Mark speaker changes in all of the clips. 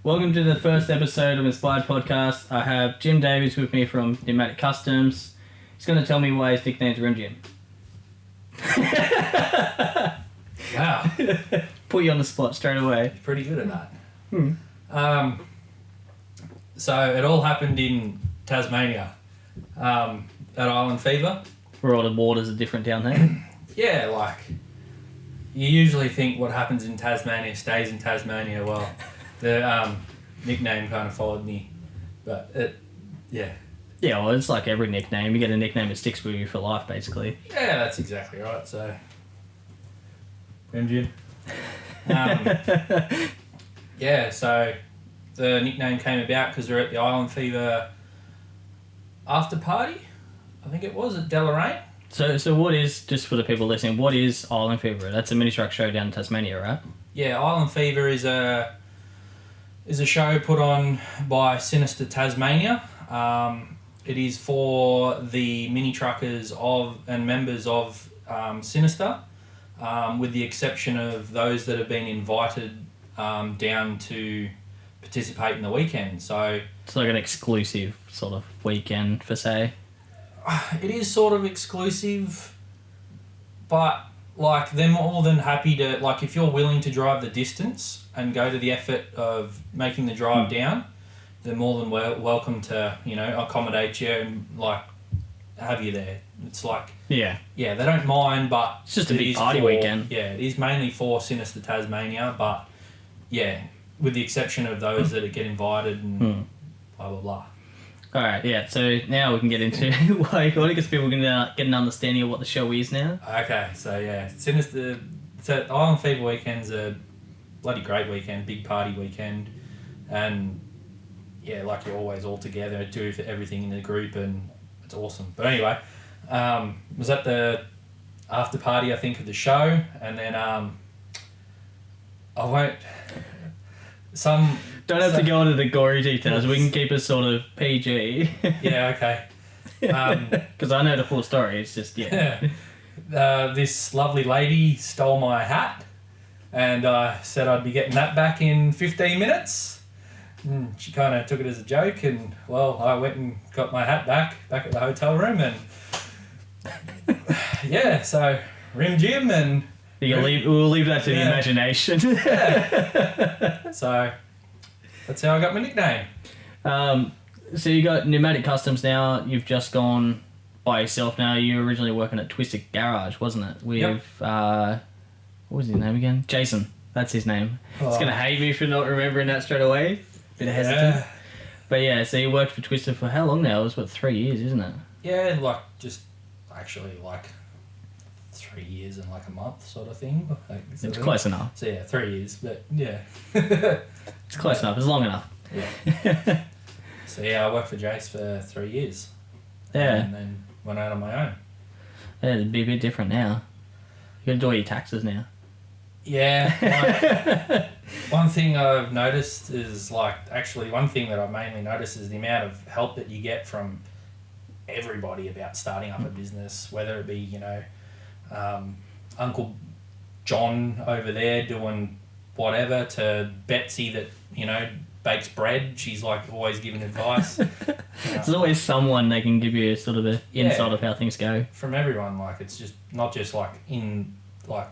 Speaker 1: Welcome to the first episode of Inspired Podcast. I have Jim Davies with me from Pnuematic Customs. He's going to tell me why his nickname's Rim Jim.
Speaker 2: Wow.
Speaker 1: Put you on the spot straight away.
Speaker 2: Pretty good at that. So it all happened in Tasmania at Island Fever.
Speaker 1: Where all the waters are different down there.
Speaker 2: Yeah, like, you usually think what happens in Tasmania stays in Tasmania. Well, the nickname kind of followed me. But yeah.
Speaker 1: Yeah, well, it's like every nickname. You get a nickname that sticks with you for life, basically.
Speaker 2: Yeah, that's exactly right. So, Rim Jim. Yeah, so the nickname came about because we're at the Island Fever after party. I think it was at Deloraine.
Speaker 1: So what is, just for the people listening, what is Island Fever? That's a mini truck show down in Tasmania, right?
Speaker 2: Yeah, Island Fever is a show put on by Sinister Tasmania. It is for the mini truckers and members of Sinister, with the exception of those that have been invited down to participate in the weekend. So
Speaker 1: it's like an exclusive sort of weekend for say.
Speaker 2: It is sort of exclusive, but like they're more than happy to, like, if you're willing to drive the distance and go to the effort of making the drive down, they're more than welcome to, accommodate you and like have you there. It's like yeah, they don't mind, but
Speaker 1: it's just a big party weekend.
Speaker 2: Yeah, it is mainly for Sinister Tasmania, but yeah, with the exception of those that get invited and blah blah blah.
Speaker 1: All right, yeah. So now we can get into why you call it, because people can get an understanding of what the show is now.
Speaker 2: Okay, so yeah, Sinister. So Island Fever weekend's a bloody great weekend, big party weekend, and yeah, like you're always all together, do everything in the group, and it's awesome. But anyway, was at the after party, I think, of the show, and then I won't.
Speaker 1: Don't have to go into the gory details. We can keep it sort of PG.
Speaker 2: Yeah, okay.
Speaker 1: Because I know the full story. It's just, yeah.
Speaker 2: This lovely lady stole my hat, and I said I'd be getting that back in 15 minutes. And she kind of took it as a joke, and, well, I went and got my hat back at the hotel room, and yeah, so Rim Jim and...
Speaker 1: We'll leave that to the imagination.
Speaker 2: Yeah. So that's how I got my nickname.
Speaker 1: So you got Pnuematic Customs now. You've just gone by yourself now. You were originally working at Twisted Garage, wasn't it? With what was his name again? Jason. That's his name. He's gonna hate me for not remembering that straight away. Bit of hesitant. But yeah, so you worked for Twisted for how long now? It was 3 years, isn't it?
Speaker 2: Yeah, like just actually like 3 years and like a month sort of thing.
Speaker 1: It's close enough.
Speaker 2: So yeah, 3 years, but yeah.
Speaker 1: It's close enough. It's long enough.
Speaker 2: Yeah. So yeah, I worked for Jace for 3 years.
Speaker 1: Yeah.
Speaker 2: And then went out on my own.
Speaker 1: Yeah, it'd be a bit different now. You gotta do all your taxes now.
Speaker 2: Yeah. One thing I've noticed is one thing that I've mainly noticed is the amount of help that you get from everybody about starting up a business, whether it be, Uncle John over there doing whatever to Betsy that, bakes bread. She's like always giving advice.
Speaker 1: There's always someone that can give you sort of the insight of how things go.
Speaker 2: From everyone, like it's just not just like in like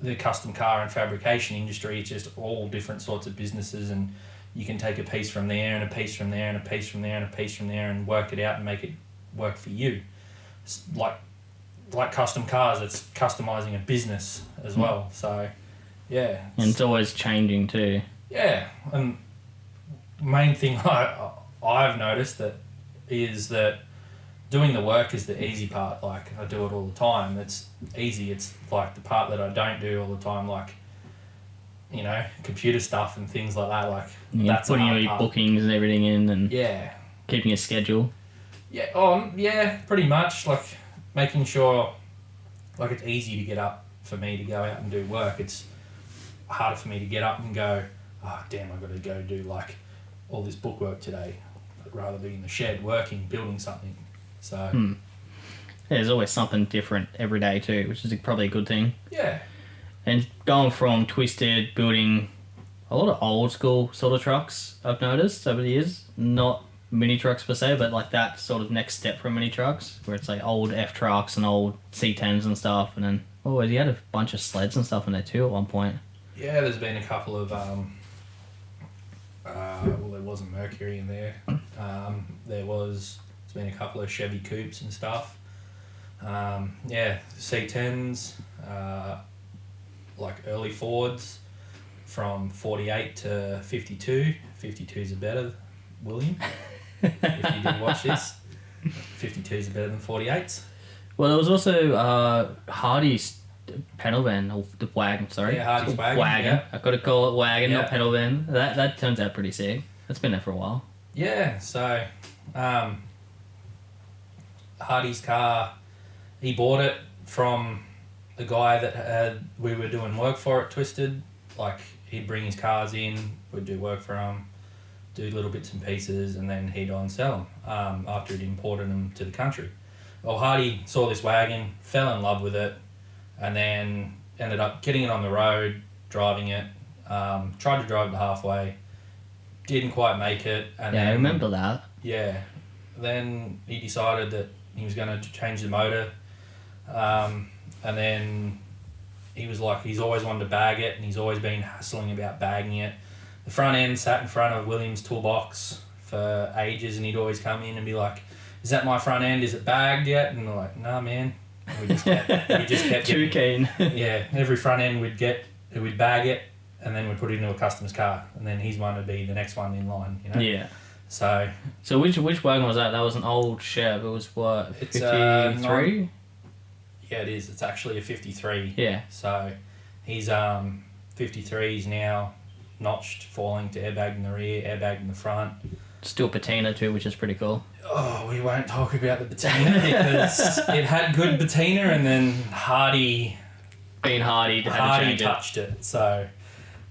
Speaker 2: the custom car and fabrication industry, it's just all different sorts of businesses, and you can take a piece from there and a piece from there and a piece from there and a piece from there and work it out and make it work for you. It's like custom cars, it's customizing a business as well. So yeah,
Speaker 1: and it's always changing too.
Speaker 2: Yeah, and main thing I've noticed is that doing the work is the easy part. Like I do it all the time. It's easy. It's like the part that I don't do all the time, like computer stuff and things like that. Like that's
Speaker 1: putting all your bookings and everything in, and keeping a schedule.
Speaker 2: Yeah. Yeah. Pretty much. Like making sure, like it's easy to get up for me to go out and do work. It's harder for me to get up and go, oh damn, I've got to go do like all this bookwork today. I'd rather be in the shed working, building something. So
Speaker 1: there's always something different every day too, which is probably a good thing.
Speaker 2: Yeah.
Speaker 1: And going from Twisted, building a lot of old school sort of trucks I've noticed over the years. Not mini trucks per se, but like that sort of next step from mini trucks, where it's like old F trucks and old C10s and stuff, and then he had a bunch of sleds and stuff in there too at one point.
Speaker 2: Yeah, there's been a couple of well, there wasn't Mercury in there. There's been a couple of Chevy Coupes and stuff. Yeah, C10s, like early Fords from 48 to 52. 52s are better, William. If you did watch this, 52s are better than 48s.
Speaker 1: Well, there was also Hardy's pedal van, or the wagon, sorry.
Speaker 2: Yeah, Hardy's wagon.
Speaker 1: Wagon.
Speaker 2: Yeah.
Speaker 1: I've got to call it wagon,
Speaker 2: Yeah.
Speaker 1: not pedal van. That turns out pretty sick. That's been there for a while.
Speaker 2: Yeah, so Hardy's car, he bought it from the guy that we were doing work for at Twisted. Like, he'd bring his cars in, we'd do work for him, do little bits and pieces, and then he'd go and sell them after he'd imported them to the country. Well, Hardy saw this wagon, fell in love with it, and then ended up getting it on the road, driving it, tried to drive it halfway, didn't quite make it. And
Speaker 1: Yeah,
Speaker 2: then,
Speaker 1: I remember that.
Speaker 2: Yeah. Then he decided that he was going to change the motor. And then he was like, he's always wanted to bag it, and he's always been hassling about bagging it. The front end sat in front of William's toolbox for ages, and he'd always come in and be like, "Is that my front end? Is it bagged yet?" And we're like, "Nah, man." And we just kept
Speaker 1: Too keen.
Speaker 2: Yeah, every front end we'd bag it, and then we'd put it into a customer's car, and then his one would be the next one in line, you know?
Speaker 1: Yeah.
Speaker 2: So
Speaker 1: which wagon was that? That was an old Chev. It was what,
Speaker 2: It's,
Speaker 1: 53?
Speaker 2: yeah, it is. It's actually a 53.
Speaker 1: Yeah.
Speaker 2: So he's 53. He's now notched, falling to airbag in the rear, airbag in the front.
Speaker 1: Still patina too, which is pretty cool.
Speaker 2: Oh, we won't talk about the patina because it had good patina, and then Hardy touched it. So,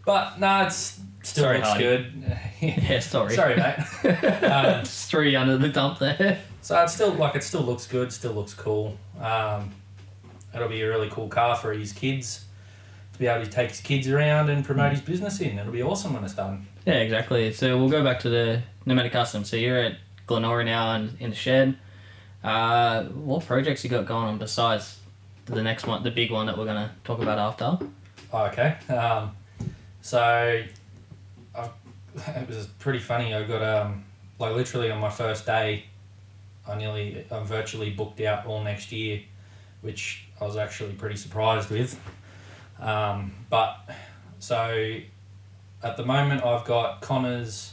Speaker 2: but no, it's still
Speaker 1: Sorry,
Speaker 2: looks
Speaker 1: Hardy.
Speaker 2: good.
Speaker 1: Yeah, sorry.
Speaker 2: Sorry, mate.
Speaker 1: It's 3 under the dump there.
Speaker 2: So it still looks good, still looks cool. It'll be a really cool car for his kids to be able to take his kids around and promote his business in. It'll be awesome when it's done.
Speaker 1: Yeah, exactly. So we'll go back to the Pnuematic Customs. So you're at Glenora now and in the shed. What projects you got going on besides the next one, the big one that we're going to talk about after?
Speaker 2: Oh, okay. So it was pretty funny. I got like literally on my first day, I'm virtually booked out all next year, which I was actually pretty surprised with. But so at the moment I've got Connor's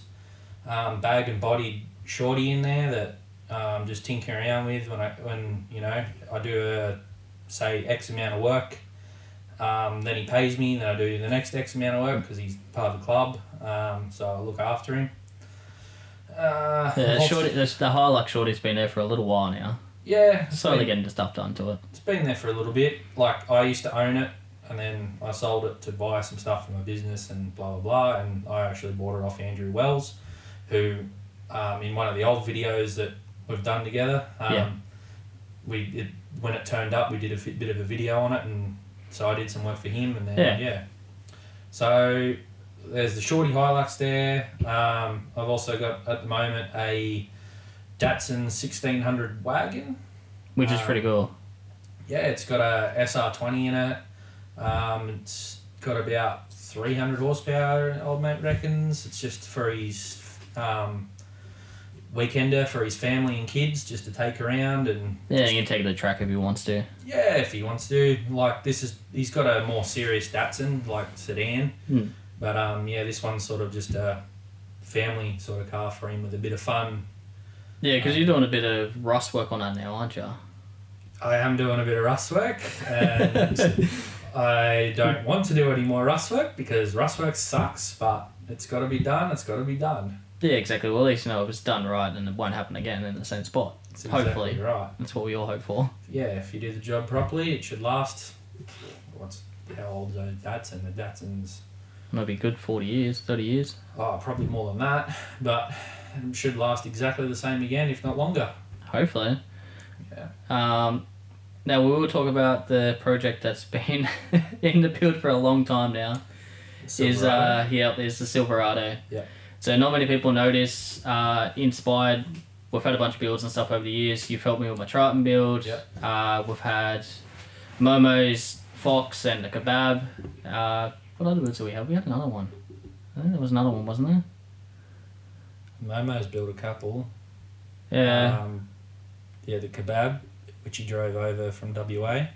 Speaker 2: bagged and bodied shorty in there that I'm just tinkering around with when I do say X amount of work. Then he pays me, then I do the next X amount of work because he's part of the club. So I look after him.
Speaker 1: The Hilux shorty's been there for a little while now.
Speaker 2: Yeah.
Speaker 1: Slowly getting the stuff done to it.
Speaker 2: It's been there for a little bit. Like, I used to own it, and then I sold it to buy some stuff for my business and blah, blah, blah. And I actually bought it off Andrew Wells, who, in one of the old videos that we've done together, when it turned up, we did a bit of a video on it, and so I did some work for him, and then, So there's the Shorty Hilux there. I've also got, at the moment, a Datsun 1600 wagon.
Speaker 1: Which is pretty cool.
Speaker 2: Yeah, it's got a SR20 in it. It's got about 300 horsepower, old mate reckons. It's just for his weekender, for his family and kids, just to take around. And
Speaker 1: Yeah, he can take it to the track if he wants to.
Speaker 2: yeah, if he wants to. Like, he's got a more serious Datsun, like sedan. But this one's sort of just a family sort of car for him with a bit of fun.
Speaker 1: Yeah, because you're doing a bit of rust work on that now, aren't you?
Speaker 2: I am doing a bit of rust work, and I don't want to do any more rust work because rust work sucks, but it's got to be done. It's got to be done.
Speaker 1: Yeah, exactly. Well, at least if it's done right and it won't happen again in the same spot.
Speaker 2: That's
Speaker 1: Hopefully.
Speaker 2: exactly right.
Speaker 1: That's what we all hope for.
Speaker 2: Yeah, if you do the job properly, it should last. How old are Datsun? The Datsuns.
Speaker 1: Maybe good 40 years, 30 years.
Speaker 2: Oh, probably more than that, but it should last exactly the same again, if not longer.
Speaker 1: Hopefully.
Speaker 2: Yeah.
Speaker 1: Now, we will talk about the project that's been in the build for a long time now.
Speaker 2: Silverado.
Speaker 1: is the Silverado.
Speaker 2: Yeah.
Speaker 1: So not many people know this. Inspired, we've had a bunch of builds and stuff over the years. You've helped me with my Triton build.
Speaker 2: Yep.
Speaker 1: We've had Momo's Fox and the Kebab. What other builds do we have? We had another one. I think there was another one, wasn't there?
Speaker 2: Momo's built a couple.
Speaker 1: Yeah.
Speaker 2: The Kebab, which he drove over from WA.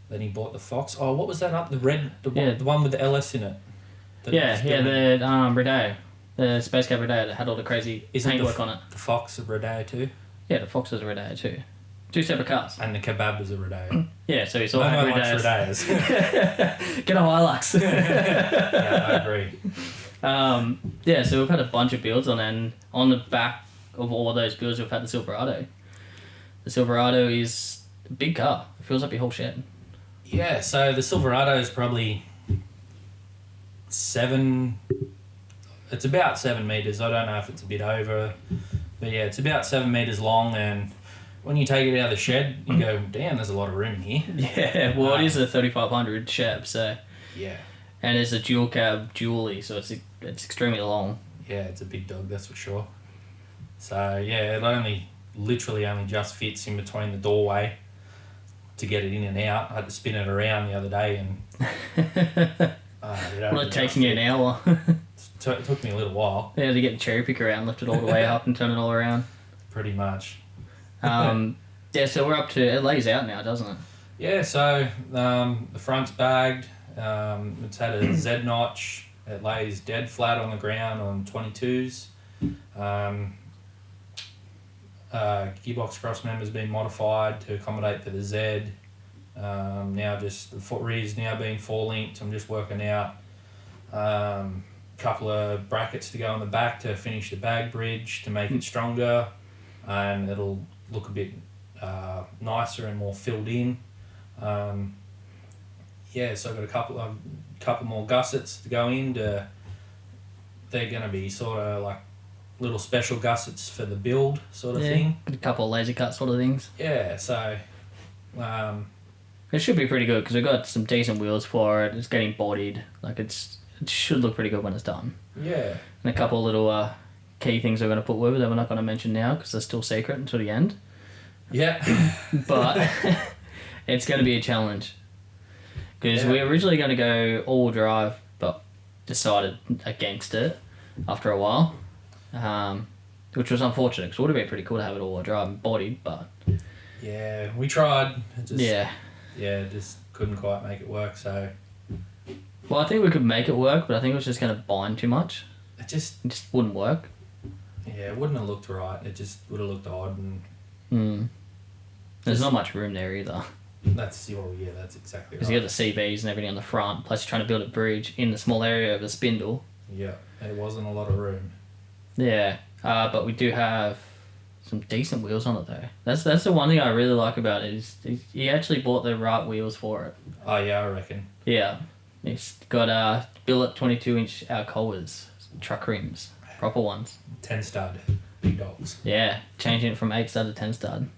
Speaker 2: Then he bought the Fox. Oh, what was that up? The red, the one with the LS in it.
Speaker 1: The Rodeo. The Space Cab Rodeo that had all the crazy paintwork on it.
Speaker 2: The Fox a Rodeo too?
Speaker 1: Yeah, the Fox is a Rodeo too. 2 separate cars.
Speaker 2: And the Kebab was a Rodeo.
Speaker 1: Yeah, so he's all had
Speaker 2: Momo likes
Speaker 1: Rodeos. Get a Hilux.
Speaker 2: Yeah, I agree.
Speaker 1: So we've had a bunch of builds and on the back of all of those builds we've had the Silverado. The Silverado is a big car. It fills up your whole shed.
Speaker 2: Yeah, so the Silverado is probably it's about 7 meters. I don't know if it's a bit over, but yeah, it's about 7 meters long. And when you take it out of the shed, you go, damn, there's a lot of room in here.
Speaker 1: Yeah, well, it is a 3500 Chevy, so
Speaker 2: yeah,
Speaker 1: and it's a dual cab dually, so it's extremely long.
Speaker 2: Yeah, it's a big dog, that's for sure. So yeah, it literally only just fits in between the doorway to get it in and out. I had to spin it around the other day and
Speaker 1: Well, it taking you an hour.
Speaker 2: It took me a little while.
Speaker 1: Yeah, to get the cherry picker out and lift it all the way up and turn it all around.
Speaker 2: Pretty much.
Speaker 1: So we're up to, it lays out now, doesn't it?
Speaker 2: Yeah, so the front's bagged. It's had a Z notch. It lays dead flat on the ground on 22s. Gearbox cross member's been modified to accommodate for the Z. Now just the foot rear's now being 4-linked. I'm just working out couple of brackets to go on the back to finish the bag bridge to make it stronger, and it'll look a bit nicer and more filled in. So I've got a couple more gussets to go in. They're going to be sort of like little special gussets for the build sort of thing.
Speaker 1: A couple of laser cut sort of things.
Speaker 2: Yeah, so
Speaker 1: it should be pretty good because we've got some decent wheels for it. It's getting bodied. Like it should look pretty good when it's done.
Speaker 2: Yeah.
Speaker 1: And a couple of little key things we're going to put with it that we're not going to mention now because they're still secret until the end.
Speaker 2: Yeah.
Speaker 1: But it's going to be a challenge. Because we were originally going to go all-wheel drive, but decided against it after a while. Which was unfortunate because it would have been pretty cool to have it all-wheel drive and bodied, but...
Speaker 2: Yeah, we tried.
Speaker 1: Yeah,
Speaker 2: just couldn't quite make it work, so...
Speaker 1: Well, I think we could make it work, but I think it was just going to bind too much.
Speaker 2: It just
Speaker 1: wouldn't work.
Speaker 2: Yeah, it wouldn't have looked right. It just would have looked odd. And
Speaker 1: There's not much room there either.
Speaker 2: That's exactly right.
Speaker 1: Because you got the CVs and everything on the front, plus you're trying to build a bridge in the small area of the spindle.
Speaker 2: Yeah, there wasn't a lot of room.
Speaker 1: Yeah, but we do have some decent wheels on it though. That's the one thing I really like about it is he actually bought the right wheels for it.
Speaker 2: Oh yeah, I reckon.
Speaker 1: Yeah, he's got billet 22-inch Alcoas, truck rims, proper ones.
Speaker 2: 10 stud, big dogs.
Speaker 1: Yeah, changing it from 8 stud to 10 stud.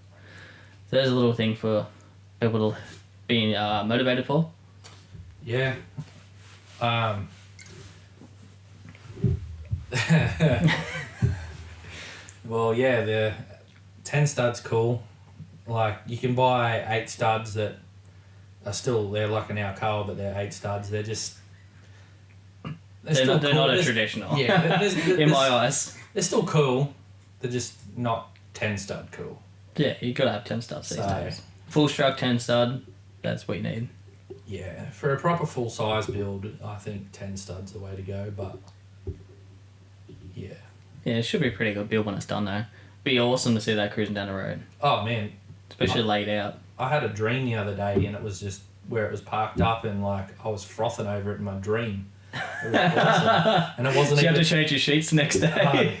Speaker 1: So there's a little thing for people to be motivated for.
Speaker 2: Yeah. Well, yeah, the 10 studs cool. Like, you can buy 8 studs that are still, they're like an Alcoa, but they're 8 studs. They're just...
Speaker 1: They're not a traditional.
Speaker 2: Yeah.
Speaker 1: In my eyes.
Speaker 2: They're still cool. They're just not 10 stud cool.
Speaker 1: Yeah, you got to have 10 studs these days. Full struck 10 stud, that's what you need.
Speaker 2: Yeah, for a proper full size build, I think 10 studs the way to go, but yeah.
Speaker 1: Yeah, it should be a pretty good build when it's done though. Be awesome to see that cruising down the road.
Speaker 2: Oh man.
Speaker 1: Especially laid out.
Speaker 2: I had a dream the other day and it was just where it was parked up and like I was frothing over it in my dream. It was awesome. And it wasn't
Speaker 1: so you have to change your sheets next day.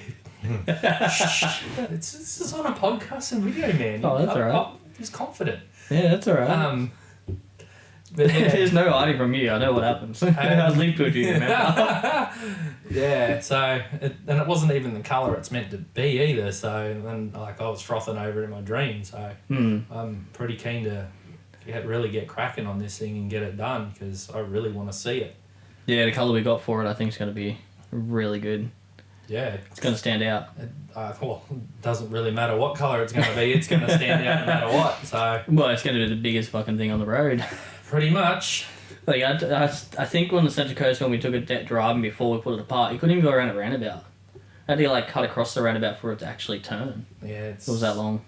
Speaker 2: This is on a podcast and video, man.
Speaker 1: Oh, that's alright.
Speaker 2: He's confident.
Speaker 1: Yeah, that's alright.
Speaker 2: But yeah.
Speaker 1: There's no hiding from you. I know what happens. I leave put you, remember?
Speaker 2: Yeah. So, and it wasn't even the colour it's meant to be either. So then, like, I was frothing over it in my dream. So I'm pretty keen to really get cracking on this thing and get it done because I really want to see it.
Speaker 1: Yeah, the colour we got for it, I think, is going to be really good.
Speaker 2: Yeah.
Speaker 1: It's going to stand out.
Speaker 2: Well, it doesn't really matter what colour it's going to be. It's going to stand out no matter what. So.
Speaker 1: Well, it's going to be the biggest fucking thing on the road.
Speaker 2: Pretty much.
Speaker 1: Like, I think on the Central Coast when we took it driving before we put it apart, you couldn't even go around a roundabout. I had to like cut across the roundabout for it to actually turn.
Speaker 2: Yeah,
Speaker 1: It was that long.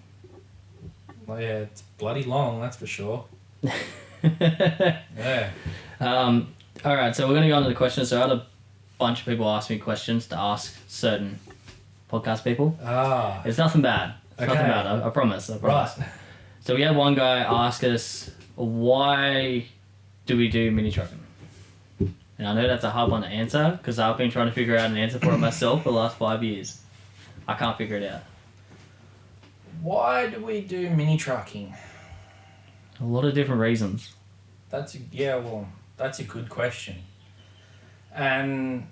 Speaker 2: Well, yeah, it's bloody long, that's for sure. Yeah.
Speaker 1: Alright, so we're going to go on to the questions. So I had a bunch of people ask me questions to ask certain podcast people.
Speaker 2: Ah.
Speaker 1: It's nothing bad. It's nothing bad, I promise.
Speaker 2: Right.
Speaker 1: So we had one guy ask us, why do we do mini trucking? And I know that's a hard one to answer because I've been trying to figure out an answer for it myself for the last 5 years. I can't figure it out.
Speaker 2: Why do we do mini trucking?
Speaker 1: A lot of different reasons.
Speaker 2: That's a good question. And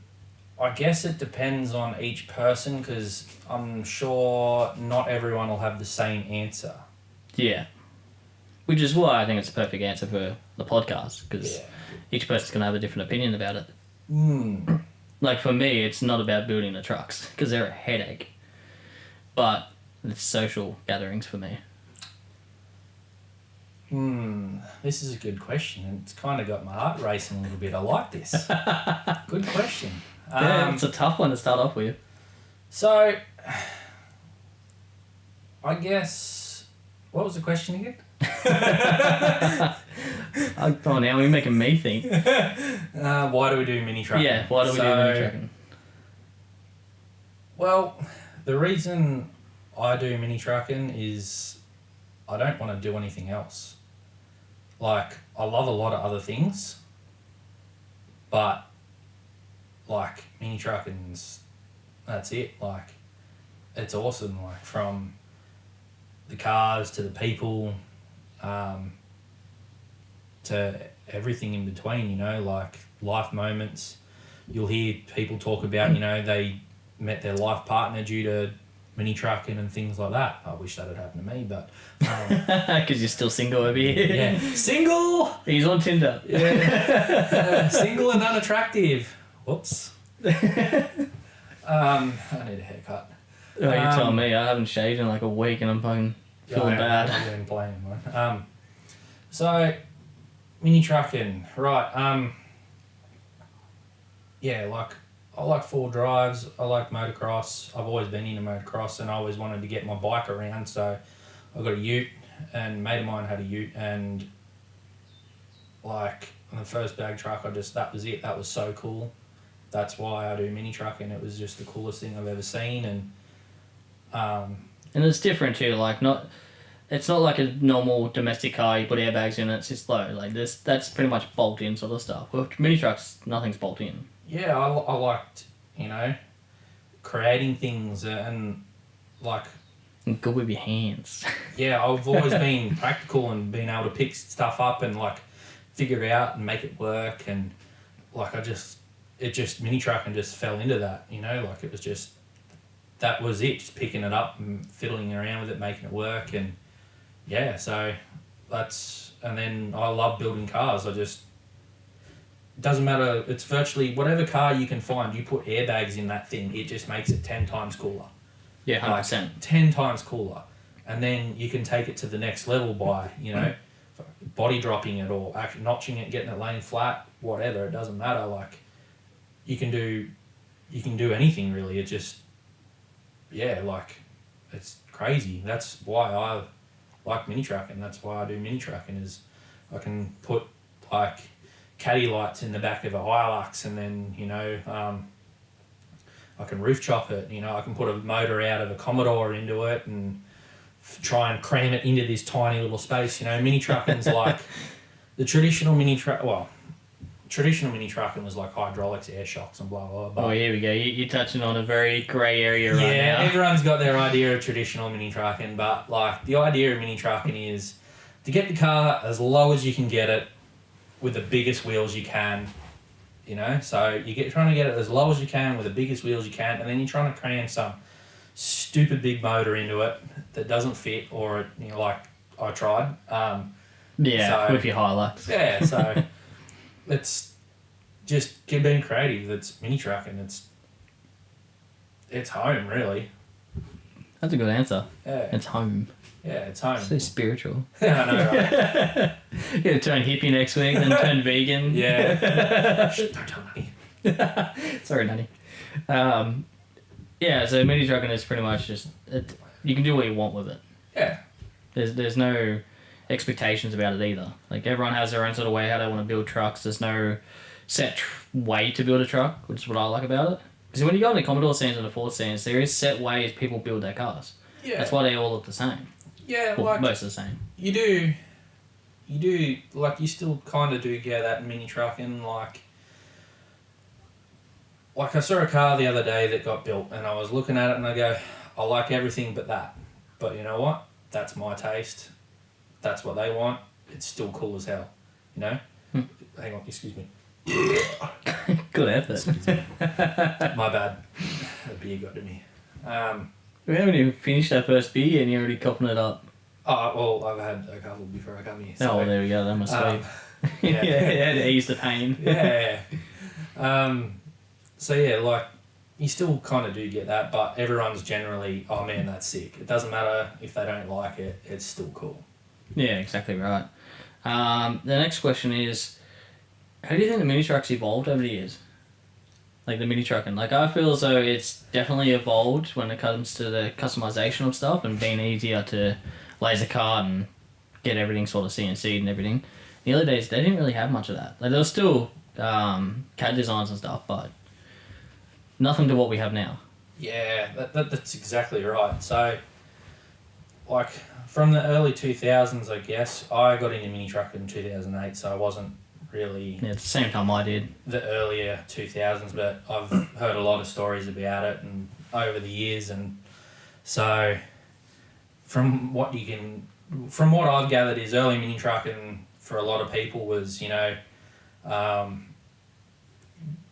Speaker 2: I guess it depends on each person because I'm sure not everyone will have the same answer.
Speaker 1: Yeah. Which is why I think it's a perfect answer for the podcast because each person's going to have a different opinion about it. Like for me, it's not about building the trucks because they're a headache. But it's social gatherings for me.
Speaker 2: This is a good question and it's kind of got my heart racing a little bit. I like this. Good question.
Speaker 1: Yeah, it's a tough one to start off with.
Speaker 2: So, I guess, what was the question again?
Speaker 1: Oh, now you're making me think.
Speaker 2: Why do we do mini trucking?
Speaker 1: Yeah, why do we do mini trucking?
Speaker 2: Well, the reason I do mini trucking is I don't want to do anything else. Like, I love a lot of other things, but, like, mini trucking's, that's it. Like, it's awesome. Like, from the cars to the people, to everything in between, you know, like life moments. You'll hear people talk about, you know, they met their life partner due to mini trucking and things like that. I wish that had happened to me, but...
Speaker 1: Because you're still single over here.
Speaker 2: Yeah. Single!
Speaker 1: He's on Tinder.
Speaker 2: Yeah. Single and unattractive. Whoops. I need a haircut.
Speaker 1: Oh, you're telling me. I haven't shaved in like a week and I'm fucking feeling bad.
Speaker 2: I've been playing one. So, mini trucking, right. Yeah, like, I like four drives, I like motocross. I've always been into motocross and I always wanted to get my bike around, so I got a ute and a mate of mine had a ute and like on the first bag truck that was it, that was so cool. That's why I do mini trucking. It was just the coolest thing I've ever seen and
Speaker 1: it's different too, like it's not like a normal domestic car, you put airbags in it, it's just low. Like that's pretty much bolt in sort of stuff. With mini trucks, nothing's bolt in.
Speaker 2: Yeah, I liked, you know, creating things and like...
Speaker 1: And good with your hands.
Speaker 2: Yeah, I've always been practical and been able to pick stuff up and like figure it out and make it work and like mini trucking just fell into that, you know, like it was just, that was it, just picking it up and fiddling around with it, making it work and yeah, so and then I love building cars, doesn't matter, it's virtually whatever car you can find, you put airbags in that thing, it just makes it 10 times cooler.
Speaker 1: Yeah, 100%.
Speaker 2: Like 10 times cooler. And then you can take it to the next level by, you know, body dropping it or actually notching it, getting it laying flat, whatever, it doesn't matter. Like, you can do anything really. It just, yeah, like, it's crazy. That's why I like mini trucking. That's why I do mini trucking is I can put, like, caddy lights in the back of a Hilux and then, you know, I can roof chop it, you know, I can put a motor out of a Commodore into it and try and cram it into this tiny little space, you know. Mini trucking's like the traditional mini trucking was like hydraulics, air shocks and blah, blah, blah.
Speaker 1: Oh, here we go. You're touching on a very grey area right now.
Speaker 2: Yeah, everyone's got their idea of traditional mini trucking, but like the idea of mini trucking is to get the car as low as you can get it with the biggest wheels you can, you know, so trying to get it as low as you can with the biggest wheels you can, and then you're trying to cram some stupid big motor into it that doesn't fit, or, you know, like I tried.
Speaker 1: Yeah, so, with your Hilux.
Speaker 2: Yeah, so it's just keep being creative. That's mini trucking. It's home, really.
Speaker 1: That's a good answer.
Speaker 2: Yeah.
Speaker 1: It's home.
Speaker 2: Yeah, it's home.
Speaker 1: So spiritual.
Speaker 2: I know, right?
Speaker 1: You're going to turn hippie next week, then turn vegan.
Speaker 2: Yeah. Shh, don't tell Nanny.
Speaker 1: Sorry, Nanny. Yeah, so mini trucking is pretty much just... you can do what you want with it.
Speaker 2: Yeah.
Speaker 1: There's no expectations about it either. Like, everyone has their own sort of way how they want to build trucks. There's no set way to build a truck, which is what I like about it. Because when you go in the Commodore scenes and the Ford scenes, there is set ways people build their cars.
Speaker 2: Yeah.
Speaker 1: That's why they all look the same.
Speaker 2: Yeah,
Speaker 1: Well,
Speaker 2: like...
Speaker 1: most of the same.
Speaker 2: You do, like, you still kind of do get that mini trucking, like I saw a car the other day that got built, and I was looking at it and I go, I like everything but that. But you know what? That's my taste. That's what they want. It's still cool as hell. You know? Hang on, excuse me.
Speaker 1: Good effort.
Speaker 2: My bad. The beer got to me.
Speaker 1: We haven't even finished our first beer and you're already copping it up.
Speaker 2: Oh, well, I've had a couple before I come here. So,
Speaker 1: Oh, well, there we go. That must be.
Speaker 2: yeah.
Speaker 1: Yeah, to ease the pain.
Speaker 2: Yeah. So yeah, like, you still kind of do get that, but everyone's generally, oh man, that's sick. It doesn't matter if they don't like it, it's still cool.
Speaker 1: Yeah, exactly right. The next question is, how do you think the mini trucks evolved over the years? Like the mini trucking. Like, I feel as though it's definitely evolved when it comes to the customization of stuff and being easier to laser cut and get everything sort of CNC'd and everything. In the early days, they didn't really have much of that. Like, there was still CAD designs and stuff, but nothing to what we have now.
Speaker 2: Yeah, that's exactly right. So, like, from the early 2000s, I guess, I got into mini truck in 2008, so I wasn't really...
Speaker 1: Yeah, at the same time I did.
Speaker 2: The earlier 2000s, but I've heard a lot of stories about it and over the years, and so from what I've gathered is early mini trucking for a lot of people was, you know,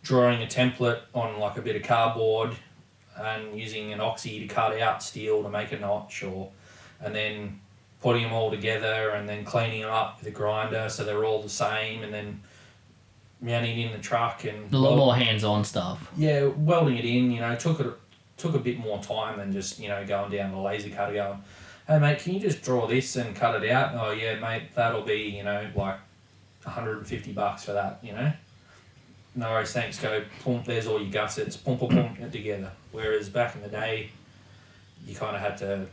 Speaker 2: drawing a template on like a bit of cardboard and using an oxy to cut out steel to make a notch, and then putting them all together and then cleaning them up with a grinder so they're all the same, and then mounting it in the truck and
Speaker 1: a lot more hands-on stuff.
Speaker 2: Yeah, welding it in, you know, took a bit more time than just, you know, going down the laser cutter going, hey mate, can you just draw this and cut it out? Oh yeah, mate, that'll be, you know, like $150 for that, you know. No worries, thanks, go, pump, there's all your gussets, pump it together. Whereas back in the day, you kind of had to,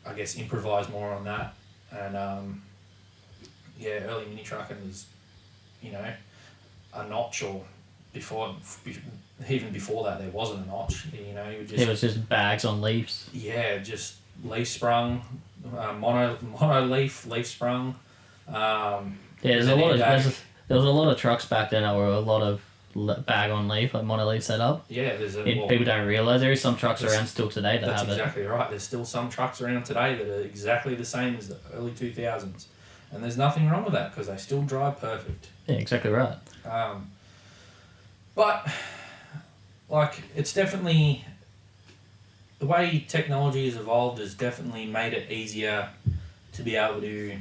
Speaker 2: I guess, improvise more on that. And yeah, early mini trucking was, you know, a notch, or even before that there wasn't a notch, you know. You just,
Speaker 1: it was just bags on leaves.
Speaker 2: Yeah, just leaf sprung, mono leaf sprung.
Speaker 1: Yeah, there was a lot of trucks back then that were a lot of bag on leaf, like mono-leaf setup.
Speaker 2: Yeah,
Speaker 1: people don't realise there is some trucks around still today that have it.
Speaker 2: That's exactly right. There's still some trucks around today that are exactly the same as the early 2000s. And there's nothing wrong with that because they still drive perfect.
Speaker 1: Yeah, exactly right.
Speaker 2: But, like, it's definitely... The way technology has evolved has definitely made it easier to be able to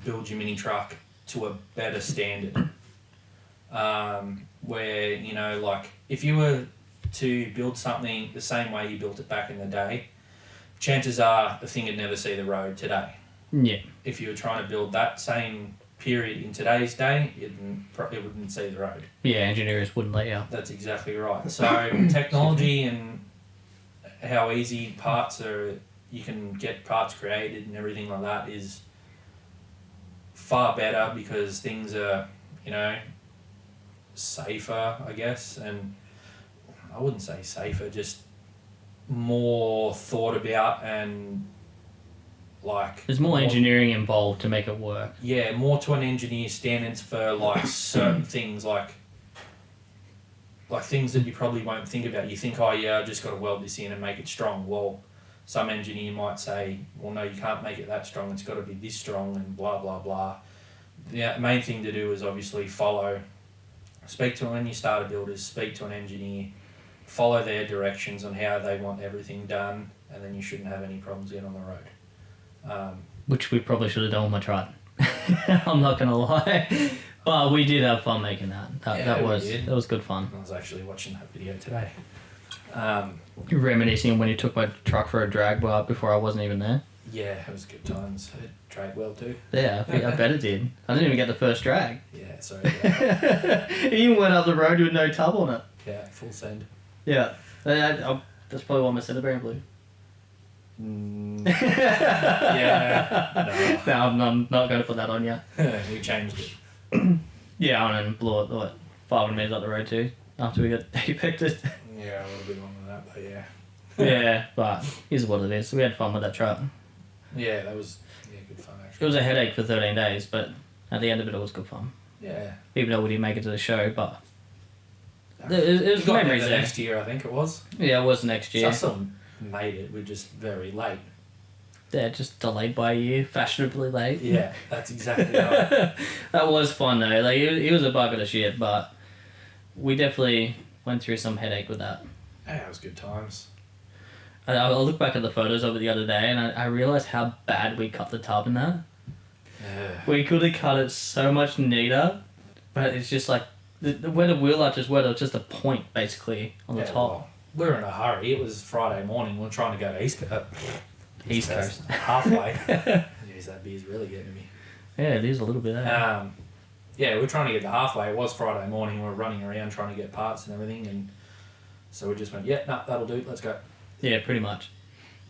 Speaker 2: build your mini truck to a better standard. Where, you know, like, if you were to build something the same way you built it back in the day, chances are the thing would never see the road today.
Speaker 1: Yeah.
Speaker 2: If you were trying to build that same period in today's day, it wouldn't see the road.
Speaker 1: Yeah, engineers wouldn't let you.
Speaker 2: That's exactly right. So technology and how easy parts are, you can get parts created and everything like that is far better because things are, you know, safer, I guess, and I wouldn't say safer, just more thought about, and like
Speaker 1: there's more engineering involved to make it work.
Speaker 2: Yeah, more to an engineer standards for like certain things, like things that you probably won't think about. You think, oh yeah, I just got to weld this in and make it strong. Well, some engineer might say, well no, you can't make it that strong, it's got to be this strong, and blah blah blah. The main thing to do is obviously speak to, when you start a builder, speak to an engineer, follow their directions on how they want everything done, and then you shouldn't have any problems getting on the road.
Speaker 1: Which we probably should have done with my Triton. I'm not going to lie. But we did have fun making that. That
Speaker 2: we
Speaker 1: was
Speaker 2: did.
Speaker 1: that was good fun.
Speaker 2: I was actually watching that video today.
Speaker 1: Reminiscing when you took my truck for a drag bar before I wasn't even there.
Speaker 2: Yeah, it was good times. It dragged well too.
Speaker 1: Yeah, I bet it did. I didn't even get the first drag.
Speaker 2: Yeah, sorry.
Speaker 1: It even went up the road with no tub on it.
Speaker 2: Yeah, full send.
Speaker 1: Yeah. That's probably why my centre blew.
Speaker 2: Yeah.
Speaker 1: No, I'm not going to put that on yet.
Speaker 2: We changed it.
Speaker 1: Yeah, and then blew it like 500 metres up the road too after we got defected.
Speaker 2: Yeah, a little bit longer than that, but yeah.
Speaker 1: Yeah, but here's what it is. We had fun with that truck.
Speaker 2: Yeah, that was good fun
Speaker 1: It
Speaker 2: actually.
Speaker 1: was a headache for 13 days, but at the end of it, it was good fun.
Speaker 2: Yeah.
Speaker 1: Even though we didn't make it to the show, but it was
Speaker 2: got
Speaker 1: memories
Speaker 2: there
Speaker 1: there.
Speaker 2: next year, I think it was.
Speaker 1: Yeah, it was next year.
Speaker 2: So made it. We're just very late.
Speaker 1: Yeah, just delayed by a year, fashionably late.
Speaker 2: Yeah, that's exactly right.
Speaker 1: That was fun though. Like it was a bucket of shit, but we definitely went through some headache with that.
Speaker 2: Yeah, it was good times.
Speaker 1: I look back at the photos of it the other day, and I realised how bad we cut the tub in that. We could have cut it so much neater, but it's just like where the wheel arches were, there was just a point basically on the top.
Speaker 2: Well, we were in a hurry. It was Friday morning. We were trying to go to East Coast. Halfway. Jeez, that beer's really getting me.
Speaker 1: Yeah, it is a little bit.
Speaker 2: Yeah, we were trying to get to halfway. It was Friday morning. We were running around trying to get parts and everything, and so we just went, that'll do. Let's go.
Speaker 1: Yeah, pretty much.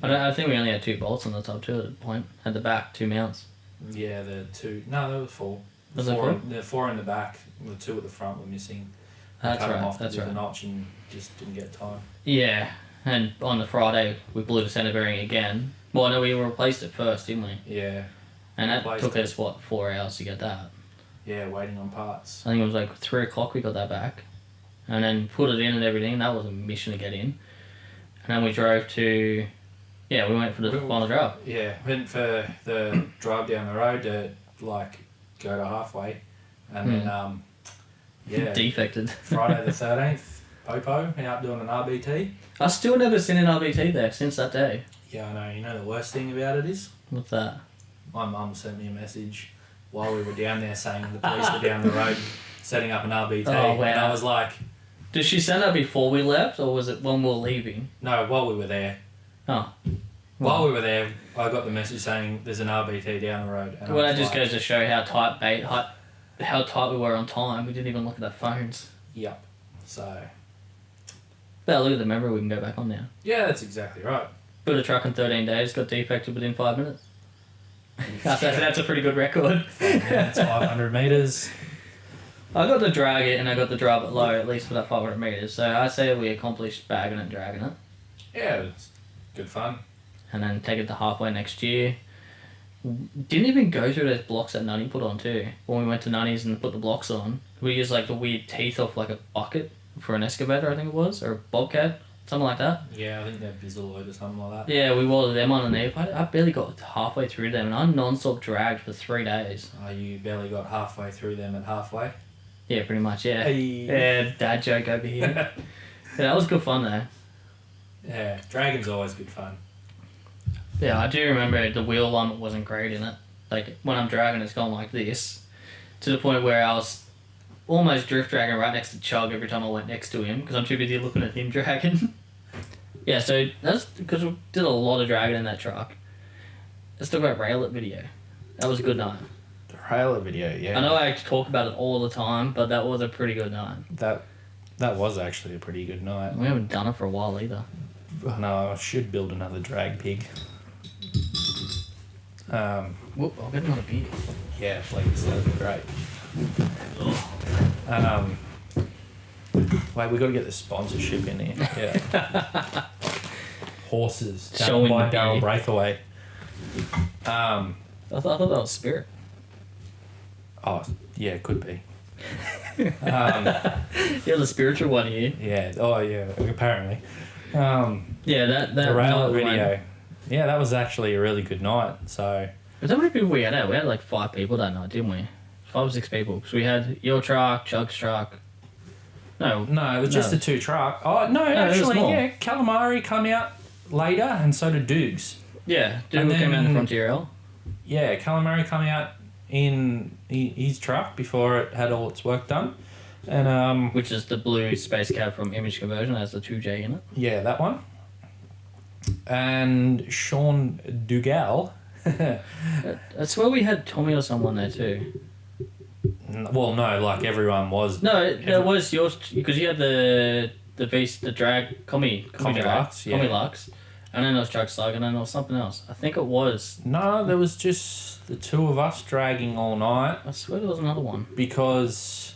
Speaker 1: I think we only had 2 bolts on the top too at the point. At the back, 2 mounts.
Speaker 2: Yeah, there were 4.
Speaker 1: Was there 4?
Speaker 2: There were 4 in the back. The 2 at the front were missing.
Speaker 1: That's
Speaker 2: cut them
Speaker 1: right.
Speaker 2: off
Speaker 1: That's
Speaker 2: with
Speaker 1: right.
Speaker 2: a notch and just didn't get time.
Speaker 1: Yeah, and on the Friday we blew the centre bearing again. Well, no, we replaced it first, didn't we?
Speaker 2: Yeah.
Speaker 1: And that
Speaker 2: Replaced
Speaker 1: took
Speaker 2: it.
Speaker 1: us 4 hours to get that.
Speaker 2: Yeah, waiting on parts.
Speaker 1: I think it was like 3 o'clock we got that back, and then put it in and everything. That was a mission to get in. And then we drove to, we went for the final drive.
Speaker 2: Yeah, went for the drive down the road to like go to halfway, and then
Speaker 1: Defected.
Speaker 2: Friday the 13th, Popo out doing an RBT.
Speaker 1: I still never seen an RBT there since that day.
Speaker 2: Yeah, I know. You know the worst thing about it is
Speaker 1: What's that?
Speaker 2: my mum sent me a message while we were down there saying the police were down the road setting up an RBT,
Speaker 1: Oh, wow.
Speaker 2: and I was like,
Speaker 1: Did she send that before we left, or was it when we were leaving?
Speaker 2: no, while we were there.
Speaker 1: Oh.
Speaker 2: While we were there, I got the message saying there's an RBT down the road. And
Speaker 1: Well,
Speaker 2: I
Speaker 1: that
Speaker 2: was
Speaker 1: just
Speaker 2: like,
Speaker 1: goes to show how tight we were on time. We didn't even look at our phones.
Speaker 2: Yep. So,
Speaker 1: But look at the memory we can go back on now.
Speaker 2: yeah, that's exactly right.
Speaker 1: Built a truck in 13 days, got defected within 5 minutes. That's a pretty good record.
Speaker 2: It's 500 metres.
Speaker 1: I got to drag it and I got to drive it low, at least for that 500 metres. So I say we accomplished bagging it and dragging it.
Speaker 2: Yeah, it was good fun.
Speaker 1: And then take it to halfway next year. Didn't even go through those blocks that Nunny put on too. When we went to Nunny's and put the blocks on, we used like the weird teeth off like a bucket for an excavator, I think it was, or a bobcat, something like that.
Speaker 2: Yeah, I think they're Bizzleload or something like that.
Speaker 1: Yeah, we welded them underneath. I barely got halfway through them, and I non-stop dragged for 3 days.
Speaker 2: Oh, you barely got halfway through them at halfway.
Speaker 1: Yeah, pretty much, yeah.
Speaker 2: Hey.
Speaker 1: Yeah, dad joke over here. Yeah, that was good fun though.
Speaker 2: Yeah, Dragon's always good fun.
Speaker 1: Yeah, I do remember the wheel alignment wasn't great in it. Like, when I'm dragging, it's going like this. To the point where I was almost drift dragging right next to Chug every time I went next to him, because I'm too busy looking at him dragging. Yeah, so that's because we did a lot of dragging in that truck. Let's talk about Rail It video. That was a good night.
Speaker 2: The Railer video, yeah.
Speaker 1: I know I talk about it all the time, but that was a pretty good night.
Speaker 2: That was actually a pretty good night.
Speaker 1: We haven't done it for a while either.
Speaker 2: No, I should build another drag pig.
Speaker 1: Whoop, I'll get another beer.
Speaker 2: Yeah, please, that'd be great. Wait, we got to get the sponsorship in here. Yeah. Horses.
Speaker 1: Showing
Speaker 2: By
Speaker 1: the
Speaker 2: Daryl
Speaker 1: beer.
Speaker 2: Braithwaite.
Speaker 1: I thought that was Spirit.
Speaker 2: Oh, yeah, it could be.
Speaker 1: You're the spiritual one here.
Speaker 2: Yeah. Oh, yeah. Apparently.
Speaker 1: Yeah, that
Speaker 2: The rail
Speaker 1: night we
Speaker 2: video.
Speaker 1: went-
Speaker 2: Yeah, that was actually a really good night. So
Speaker 1: Is that how many people we had out? We had like 5 people that night, didn't we? 5 or 6 people. So we had your truck, Chug's truck. No,
Speaker 2: no, it was just
Speaker 1: No.
Speaker 2: the 2 truck. Oh no,
Speaker 1: it was
Speaker 2: actually,
Speaker 1: small.
Speaker 2: yeah. Calamari come out later, and so did Dukes.
Speaker 1: yeah,
Speaker 2: And
Speaker 1: Dougal came out in the
Speaker 2: then-
Speaker 1: Frontier L.
Speaker 2: Yeah, Calamari come out in his truck before it had all its work done. And
Speaker 1: Which is the blue space cab from Image Conversion, has the 2J in it.
Speaker 2: yeah, that one. And Sean Dugal.
Speaker 1: That's where we had Tommy or someone there too.
Speaker 2: Well, no, like everyone was.
Speaker 1: No, it was yours because you had the beast, the drag, Commie
Speaker 2: Lux, yeah.
Speaker 1: Commie Lux, and then there was Drug Slug, and then there was something else. I think it was.
Speaker 2: No, there was just the two of us dragging all night.
Speaker 1: I swear there was another one.
Speaker 2: Because.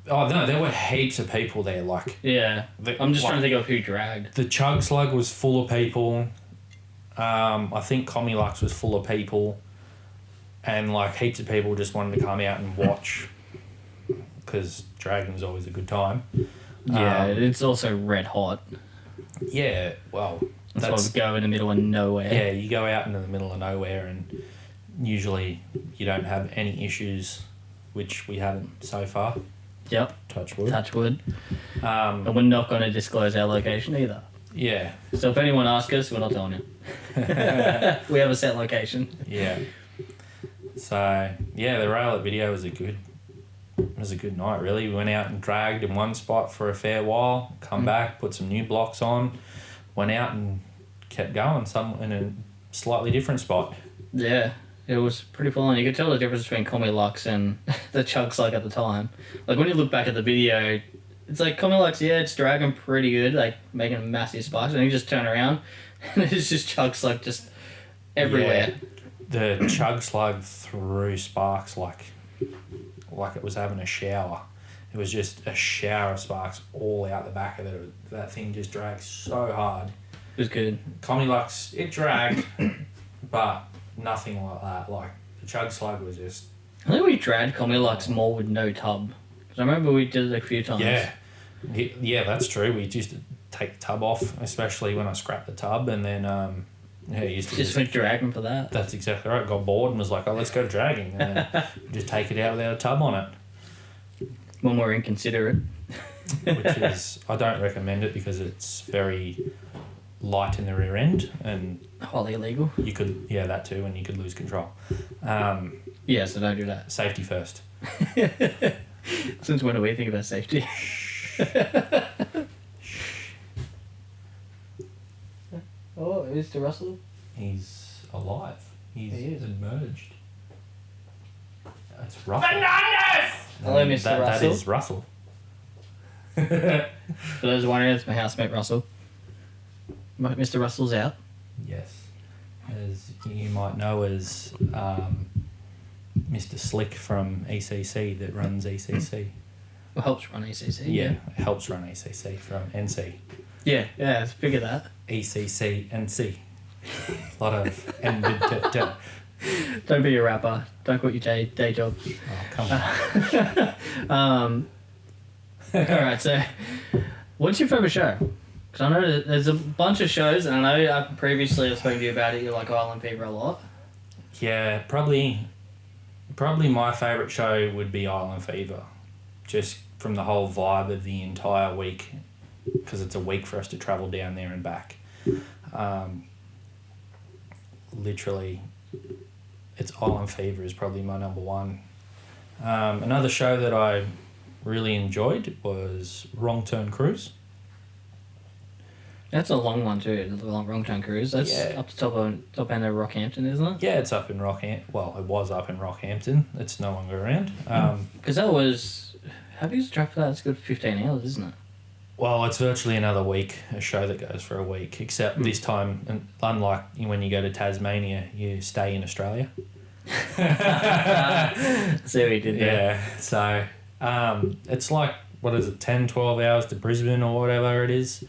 Speaker 2: Oh, no, there were heaps of people there. Like.
Speaker 1: Yeah. I'm just trying to think of who dragged.
Speaker 2: The Chug Slug was full of people. I think Commie Lux was full of people. And like heaps of people just wanted to come out and watch. Because dragging was always a good time.
Speaker 1: Yeah, it's also red hot.
Speaker 2: Yeah, well,
Speaker 1: That's why we go in the middle of nowhere.
Speaker 2: Yeah, you go out into the middle of nowhere and usually you don't have any issues, which we haven't so far.
Speaker 1: Yep.
Speaker 2: Touch wood.
Speaker 1: Touch wood. And we're not going to disclose our location either.
Speaker 2: Yeah.
Speaker 1: So if anyone asks us, we're not telling you. We have a set location.
Speaker 2: Yeah. So, yeah, the Rail It video was a good night, really. We went out and dragged in one spot for a fair while, come back, put some new blocks on, went out and kept going in a slightly different spot.
Speaker 1: Yeah, it was pretty full on. You could tell the difference between Commie Lux and the Chug Slug at the time. Like when you look back at the video, it's like Commie Lux, yeah, it's dragging pretty good, like making massive sparks, and you just turn around and it's just Chug Slug just everywhere.
Speaker 2: Yeah, the Chug Slug threw sparks like it was having a shower. It was just a shower of sparks all out the back of it. That thing just dragged so hard.
Speaker 1: It was good.
Speaker 2: Commie Lux, it dragged, but nothing like that. Like, the Chug Slug was just...
Speaker 1: I think we dragged Commie Lux more with no tub. Because I remember we did it a few times.
Speaker 2: Yeah, that's true. We used to take the tub off, especially when I scrapped the tub, and then... used to
Speaker 1: just went dragging for that.
Speaker 2: That's exactly right. Got bored and was like, oh, let's go dragging. And then just take it out without a tub on it.
Speaker 1: When we're inconsiderate.
Speaker 2: Which is, I don't recommend it because it's very light in the rear end and...
Speaker 1: Highly illegal.
Speaker 2: You could, yeah, that too, and you could lose control.
Speaker 1: Yeah, so don't do that.
Speaker 2: Safety first.
Speaker 1: Since when do we think about safety? Oh, Mr. Russell?
Speaker 2: He's alive. He is emerged. That's Russell.
Speaker 3: Bananas!
Speaker 1: Hello, Mr. Russell.
Speaker 2: That is Russell.
Speaker 1: For those wondering, it's my housemate Russell. Mr. Russell's out.
Speaker 2: Yes. As you might know as Mr. Slick from ECC that runs ECC.
Speaker 1: Well, helps run ECC.
Speaker 2: Yeah, it helps run ECC from NC.
Speaker 1: Yeah, figure that.
Speaker 2: ECC NC. A lot of N.
Speaker 1: Don't be a rapper. Don't quit your day job.
Speaker 2: Oh, come on.
Speaker 1: Alright, so what's your favourite show? Because I know there's a bunch of shows, and I know I previously have spoken to you about it. You like Island Fever a lot.
Speaker 2: Yeah, probably my favourite show would be Island Fever. Just from the whole vibe of the entire week, because it's a week for us to travel down there and back. Literally, it's Island Fever is probably my number one. Another show that I really enjoyed was Wrong Turn Cruise.
Speaker 1: That's a long one too, the Wrong Turn Cruise. That's up the top end of Rockhampton, isn't it?
Speaker 2: Yeah, it's up in Rockhampton. Well, it was up in Rockhampton. It's no longer around.
Speaker 1: Because that was... How big is the drive for that? It's a good 15 hours, isn't it?
Speaker 2: Well, it's virtually another week, a show that goes for a week, except this time, and unlike when you go to Tasmania, you stay in Australia.
Speaker 1: See what you did there.
Speaker 2: Yeah, so it's like, 10, 12 hours to Brisbane or whatever it is.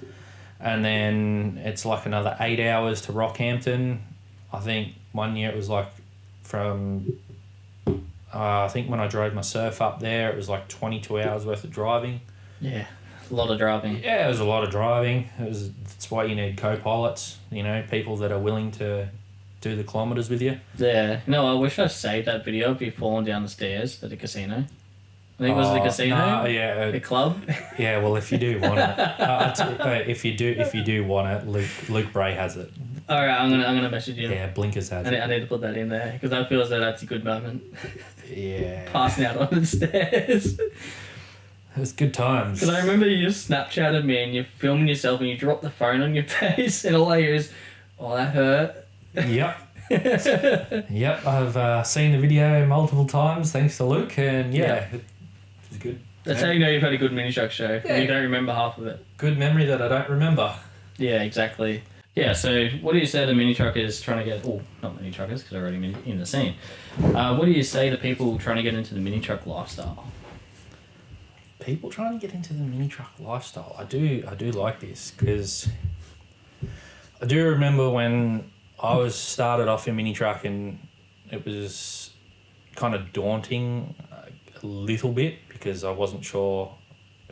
Speaker 2: And then it's like another 8 hours to Rockhampton. I think one year it was like from... I think when I drove my surf up there, it was like 22 hours worth of driving.
Speaker 1: Yeah, a lot of driving.
Speaker 2: Yeah, it was a lot of driving. That's why you need co-pilots, people that are willing to do the kilometres with you.
Speaker 1: Yeah. No, I wish I saved that video of you falling down the stairs at the casino. I think it was the casino.
Speaker 2: No, yeah,
Speaker 1: the club.
Speaker 2: Yeah, well, if you do want it, if you do want it, Luke Bray has it.
Speaker 1: All right, I'm gonna message you.
Speaker 2: Yeah, Blinkers has
Speaker 1: I need to put that in there because I feel as though that's a good moment.
Speaker 2: Yeah.
Speaker 1: Passing out on the stairs.
Speaker 2: It was good times.
Speaker 1: Because I remember you just Snapchatted me and you're filming yourself and you drop the phone on your face and all I hear is, oh, that hurt.
Speaker 2: Yep. Yep, I've seen the video multiple times thanks to Luke, and it was good.
Speaker 1: That's how you know you've had a good mini truck show.
Speaker 2: Yeah.
Speaker 1: You don't remember half of it.
Speaker 2: Good memory that I don't remember.
Speaker 1: Yeah, exactly. Yeah, so what do you say to mini truckers trying to get... Oh, not mini truckers, because they're already in the scene. What do you say to people trying to get into the mini truck lifestyle?
Speaker 2: People trying to get into the mini truck lifestyle. I do like this, because I do remember when I was started off in mini truck, and it was kind of daunting a little bit because I wasn't sure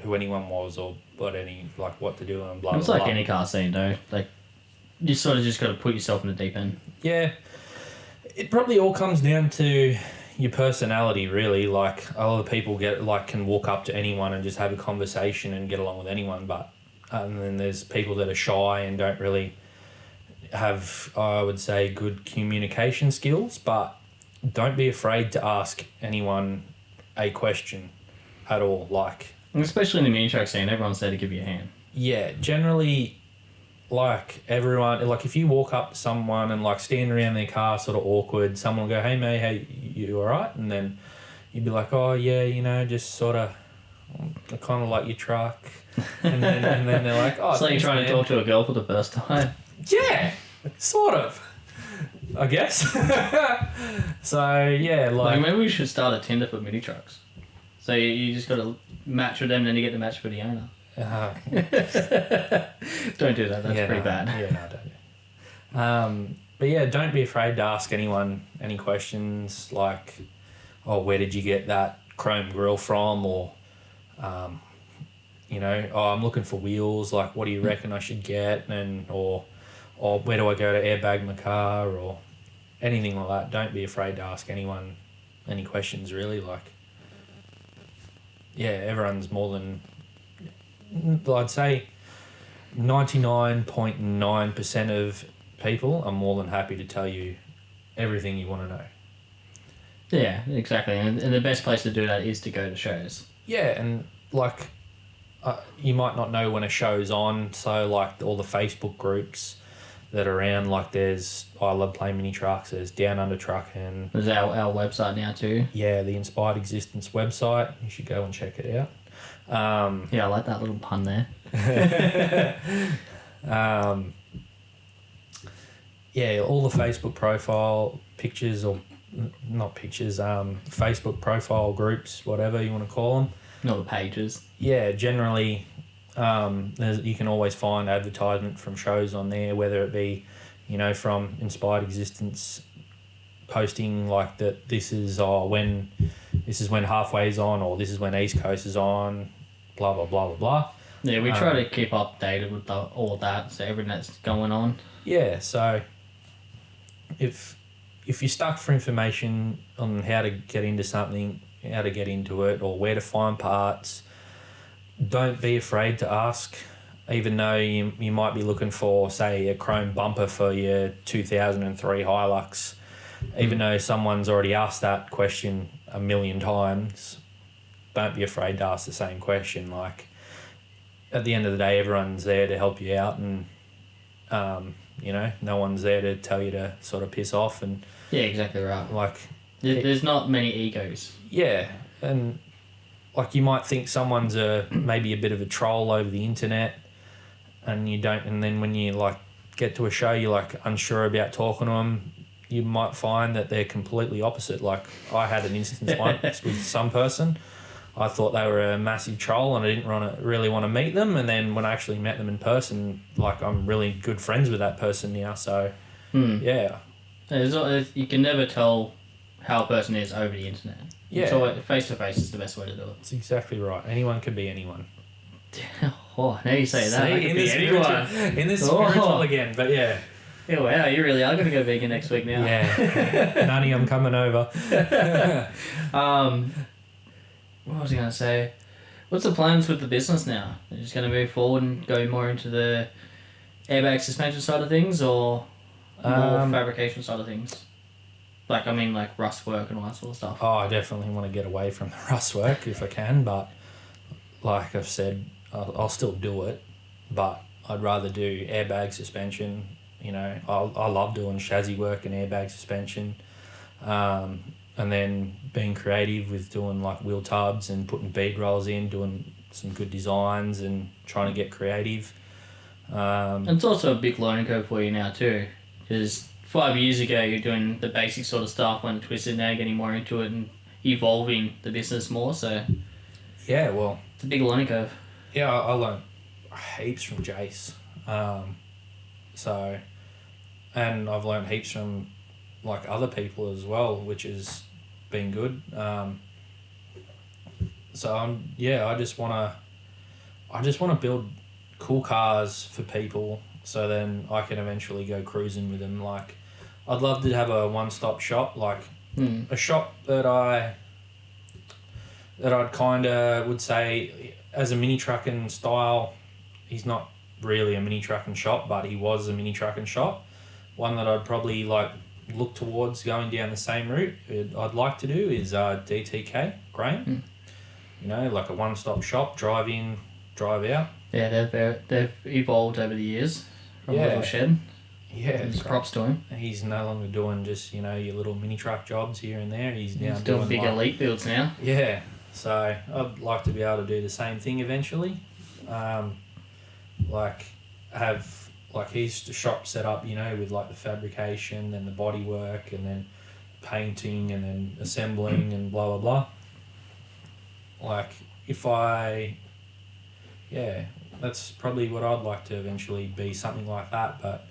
Speaker 2: who anyone was or what to do and blah blah.
Speaker 1: It's like any car scene, though. Like, you sort of just got to put yourself in the deep end.
Speaker 2: Yeah, it probably all comes down to your personality, really. Like, a lot of people can walk up to anyone and just have a conversation and get along with anyone, but and then there's people that are shy and don't really have, I would say, good communication skills. But don't be afraid to ask anyone a question at all. Like,
Speaker 1: especially in the mini truck scene, everyone's there to give you a hand.
Speaker 2: Yeah, generally, like, everyone, like, if you walk up to someone and, like, stand around their car sort of awkward, someone will go, hey, mate, hey, you all right? And then you'd be like, oh, yeah, just sort of, I kind of like your truck. And then they're like, oh,
Speaker 1: it's like you're trying to talk to a girl for the first time.
Speaker 2: Yeah, sort of, I guess. So, yeah, like
Speaker 1: maybe we should start a Tinder for mini trucks. So you just got to match with them, and then you get the match for the owner. Don't do that. That's pretty bad.
Speaker 2: Yeah, no, don't do. But yeah, don't be afraid to ask anyone any questions like, oh, where did you get that chrome grille from? Or, oh, I'm looking for wheels. Like, what do you reckon I should get? Or where do I go to airbag my car? Or anything like that. Don't be afraid to ask anyone any questions, really. Like, yeah, everyone's more than... I'd say 99.9% of people are more than happy to tell you everything you want to know.
Speaker 1: Yeah, exactly. And the best place to do that is to go to shows.
Speaker 2: Yeah, and like you might not know when a show's on, so like all the Facebook groups that are around, like there's I Love Playing Mini Trucks, there's Down Under Trucking.
Speaker 1: There's our website now too.
Speaker 2: Yeah, the Inspired Existence website. You should go and check it out.
Speaker 1: Yeah, I like that little pun there.
Speaker 2: Yeah, all the Facebook profile pictures, or not pictures, Facebook profile groups, whatever you want to call them.
Speaker 1: Not the pages.
Speaker 2: Yeah, generally, you can always find advertisement from shows on there, whether it be, from Inspired Existence posting like that. This is when Halfway's on, or this is when East Coast is on. Blah blah blah blah blah.
Speaker 1: Yeah, we try to keep updated with all that, so everything that's going on.
Speaker 2: Yeah, so if you're stuck for information on how to get into something, how to get into it, or where to find parts, don't be afraid to ask. Even though you might be looking for, say, a chrome bumper for your 2003 Hilux, even though someone's already asked that question a million times, don't be afraid to ask the same question. Like, at the end of the day, everyone's there to help you out, and no one's there to tell you to sort of piss off. And
Speaker 1: yeah, exactly right.
Speaker 2: Like,
Speaker 1: there's not many egos.
Speaker 2: Yeah, and like you might think someone's maybe a bit of a troll over the internet, and you don't. And then when you like get to a show, you're like unsure about talking to them. You might find that they're completely opposite. Like, I had an instance once with some person. I thought they were a massive troll, and I didn't really want to meet them. And then when I actually met them in person, like, I'm really good friends with that person now. So, yeah.
Speaker 1: You can never tell how a person is over the internet.
Speaker 2: Yeah.
Speaker 1: So face-to-face is the best way to do it.
Speaker 2: That's exactly right. Anyone can be anyone.
Speaker 1: Oh, now you say that.
Speaker 2: See, in this spiritual again, but yeah.
Speaker 1: Yeah, wow, you really are going to go vegan next week now.
Speaker 2: Yeah. Nani, I'm coming over.
Speaker 1: What was I going to say? What's the plans with the business now? Are you just going to move forward and go more into the airbag suspension side of things, or more fabrication side of things? Like, I mean, like rust work and all that sort of stuff.
Speaker 2: Oh, I definitely want to get away from the rust work if I can, but like I've said, I'll still do it, but I'd rather do airbag suspension. You know, I love doing chassis work and airbag suspension, and then being creative with doing like wheel tubs and putting bead rolls in, doing some good designs and trying to get creative.
Speaker 1: And it's also a big learning curve for you now too, because 5 years ago you're doing the basic sort of stuff, when Twisted now getting more into it and evolving the business more, so
Speaker 2: Yeah, well,
Speaker 1: it's a big learning curve.
Speaker 2: yeah, I learned heaps from Jace. So, and I've learned heaps from like other people as well, which has been good. So I just wanna build cool cars for people, so then I can eventually go cruising with them. Like, I'd love to have a one-stop shop, like a shop that I'd kind of would say, as a mini trucking style, he's not really a mini trucking shop, but he was a mini trucking shop. One that I'd probably like look towards going down the same route. I'd like to do is DTK Grain. You know, like a one-stop shop, drive in, drive out.
Speaker 1: Yeah, they've evolved over the years from a little shed.
Speaker 2: Yeah,
Speaker 1: Just props to him.
Speaker 2: He's no longer doing just, you know, your little mini truck jobs here and there. He's now
Speaker 1: doing big elite builds now.
Speaker 2: Yeah, so I'd like to be able to do the same thing eventually. Like have like his shop set up, you know, with like the fabrication and the body work and then painting and then assembling and blah blah blah. Like that's probably what I'd like to eventually be, something like that, but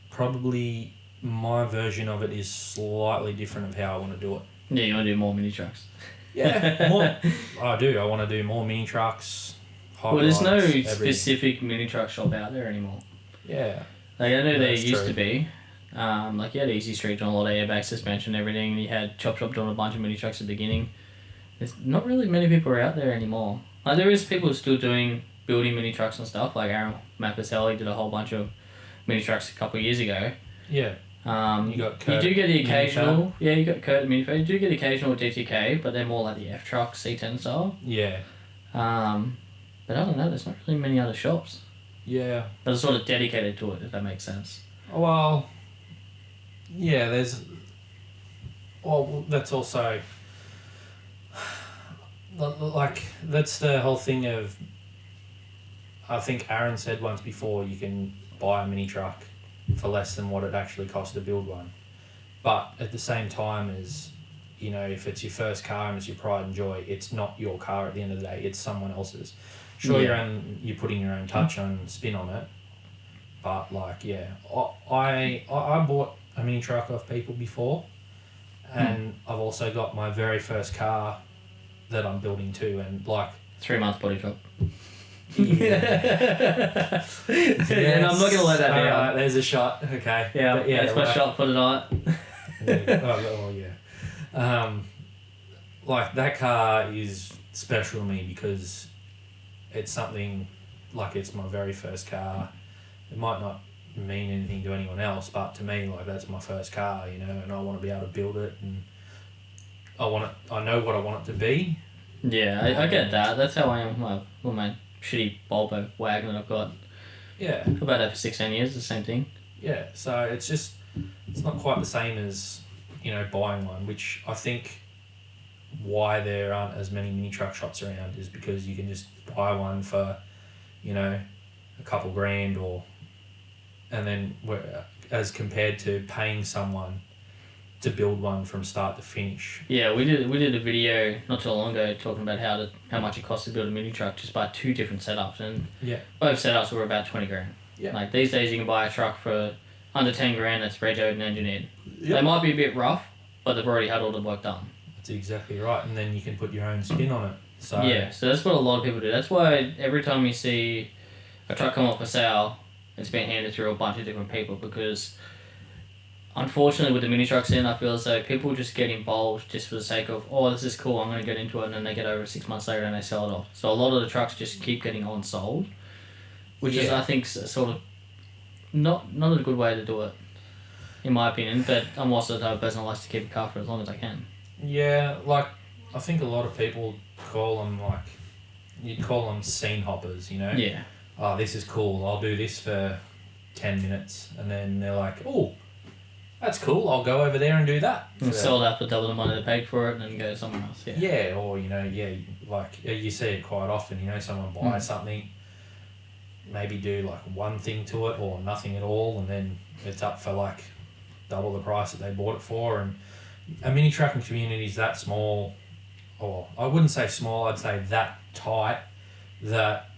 Speaker 2: probably my version of it is slightly different of how I want to do it.
Speaker 1: Yeah, you want to do more mini trucks.
Speaker 2: Yeah, more. I do. I want to do more mini trucks.
Speaker 1: Well, there's no specific mini truck shop out there anymore.
Speaker 2: Yeah.
Speaker 1: Like, I know there used to be. Like, you had Easy Street doing a lot of airbag suspension and everything, and you had Chop Shop doing a bunch of mini trucks at the beginning. There's not really many people out there anymore. Like, there is people still building mini trucks and stuff. Like Aaron Mappaselli did a whole bunch of mini trucks a couple of years ago.
Speaker 2: Yeah.
Speaker 1: You got Kurt, you do get the occasional. Yeah, you got Kurt Minifab. You do get the occasional DTK, but they're more like the F truck C10 style.
Speaker 2: Yeah.
Speaker 1: But I don't know. There's not really many other shops
Speaker 2: Yeah.
Speaker 1: that are sort of dedicated to it, if that makes sense.
Speaker 2: Well, yeah. That's also like that's the whole thing of. I think Aaron said once before, you can buy a mini truck for less than what it actually costs to build one. But at the same time as, you know, if it's your first car and it's your pride and joy, it's not your car at the end of the day, it's someone else's. Sure, you're putting your own touch on spin on it, but like, yeah, I bought a mini truck off people before, and I've also got my very first car that I'm building too, and like
Speaker 1: 3 months body shop.
Speaker 2: Yeah.
Speaker 1: Yes. And I'm not gonna let that down.
Speaker 2: Alright, there's a shot. Okay.
Speaker 1: Yeah, but yeah, that's my shot for the night.
Speaker 2: Yeah. Like that car is special to me because it's something like it's my very first car. It might not mean anything to anyone else, but to me, like that's my first car, you know, and I want to be able to build it, and I know what I want it to be.
Speaker 1: Yeah, I get that. That's how I am with my shitty Volvo wagon that I've got.
Speaker 2: Yeah.
Speaker 1: I've had that for 16 years, the same thing.
Speaker 2: Yeah, so it's not quite the same as, you know, buying one, which I think why there aren't as many mini truck shops around is because you can just buy one for, you know, a couple grand and then as compared to paying someone to build one from start to finish.
Speaker 1: Yeah, we did a video not too long ago talking about how much it costs to build a mini truck just by 2 different setups, and both setups were about 20 grand.
Speaker 2: Yeah.
Speaker 1: Like these days you can buy a truck for under 10 grand that's regoed and engineered.
Speaker 2: Yep.
Speaker 1: They might be a bit rough, but they've already had all the work done.
Speaker 2: That's exactly right, and then you can put your own spin on it. So
Speaker 1: that's what a lot of people do. That's why every time you see a truck come up for sale, it's been handed through a bunch of different people, because unfortunately with the mini truck scene, I feel as though people just get involved just for the sake of, oh, this is cool, I'm going to get into it, and then they get over 6 months later and they sell it off. So a lot of the trucks just keep getting on-sold, which is, I think, sort of not a good way to do it, in my opinion. But I'm also the type of person that likes to keep a car for as long as I can.
Speaker 2: Yeah, like, I think a lot of people call them, like, you'd call them scene hoppers, you know?
Speaker 1: Yeah.
Speaker 2: Oh, this is cool, I'll do this for 10 minutes. And then they're like, oh, that's cool, I'll go over there and do that.
Speaker 1: And sell that for double the money they paid for it and then go somewhere else. Yeah.
Speaker 2: Yeah, or, you know, like, you see it quite often, you know, someone buys something, maybe do, like, one thing to it or nothing at all, and then it's up for, like, double the price that they bought it for. And a mini trucking community is that small, or I wouldn't say small, I'd say that tight, that...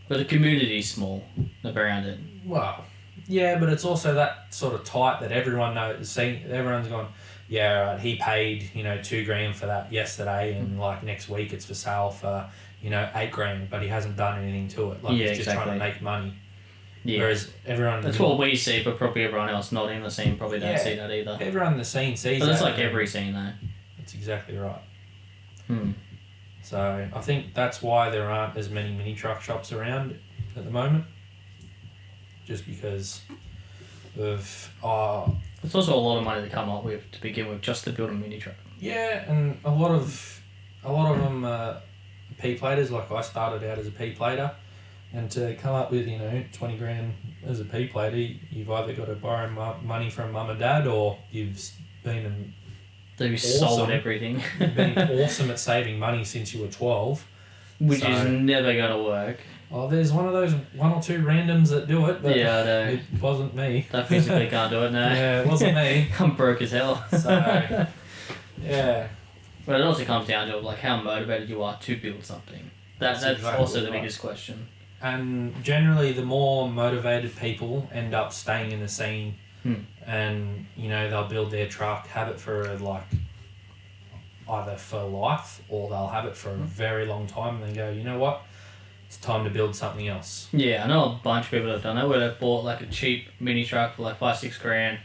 Speaker 1: But the community's small around it.
Speaker 2: Well, yeah, but it's also that sort of tight that everyone knows. Everyone's gone, yeah, right, he paid, you know, $2,000 for that yesterday, and like next week it's for sale for, you know, $8,000, but he hasn't done anything to it. Like, he's just trying to make money. Yeah. Whereas everyone...
Speaker 1: That's what we see, but probably everyone else not in the scene probably don't see that either.
Speaker 2: Everyone in the scene sees
Speaker 1: that.
Speaker 2: But
Speaker 1: that's like every scene though.
Speaker 2: That's exactly right.
Speaker 1: Hmm.
Speaker 2: So I think that's why there aren't as many mini truck shops around at the moment. Just because of...
Speaker 1: It's also a lot of money to come up with to begin with just to build a mini truck.
Speaker 2: Yeah, and a lot of them are P-platers. Like, I started out as a P-plater, and to come up with, you know, $20,000 as a P-plater, you've either got to borrow money from mum and dad, or you've been
Speaker 1: sold everything.
Speaker 2: You've been awesome at saving money since you were 12.
Speaker 1: Which is never going to work.
Speaker 2: Oh, there's one or two randoms that do it, but
Speaker 1: yeah, I know.
Speaker 2: It wasn't me.
Speaker 1: I physically can't do it now.
Speaker 2: Yeah, it wasn't me.
Speaker 1: I'm broke as hell.
Speaker 2: So, yeah.
Speaker 1: But it also comes down to like how motivated you are to build something. That's exactly also the biggest question.
Speaker 2: And generally, the more motivated people end up staying in the scene, and you know, they'll build their truck, have it for like either for life, or they'll have it for a very long time, and then go, you know what, it's time to build something else.
Speaker 1: Yeah, I know a bunch of people that have done that, where they've bought like a cheap mini truck for like $5-6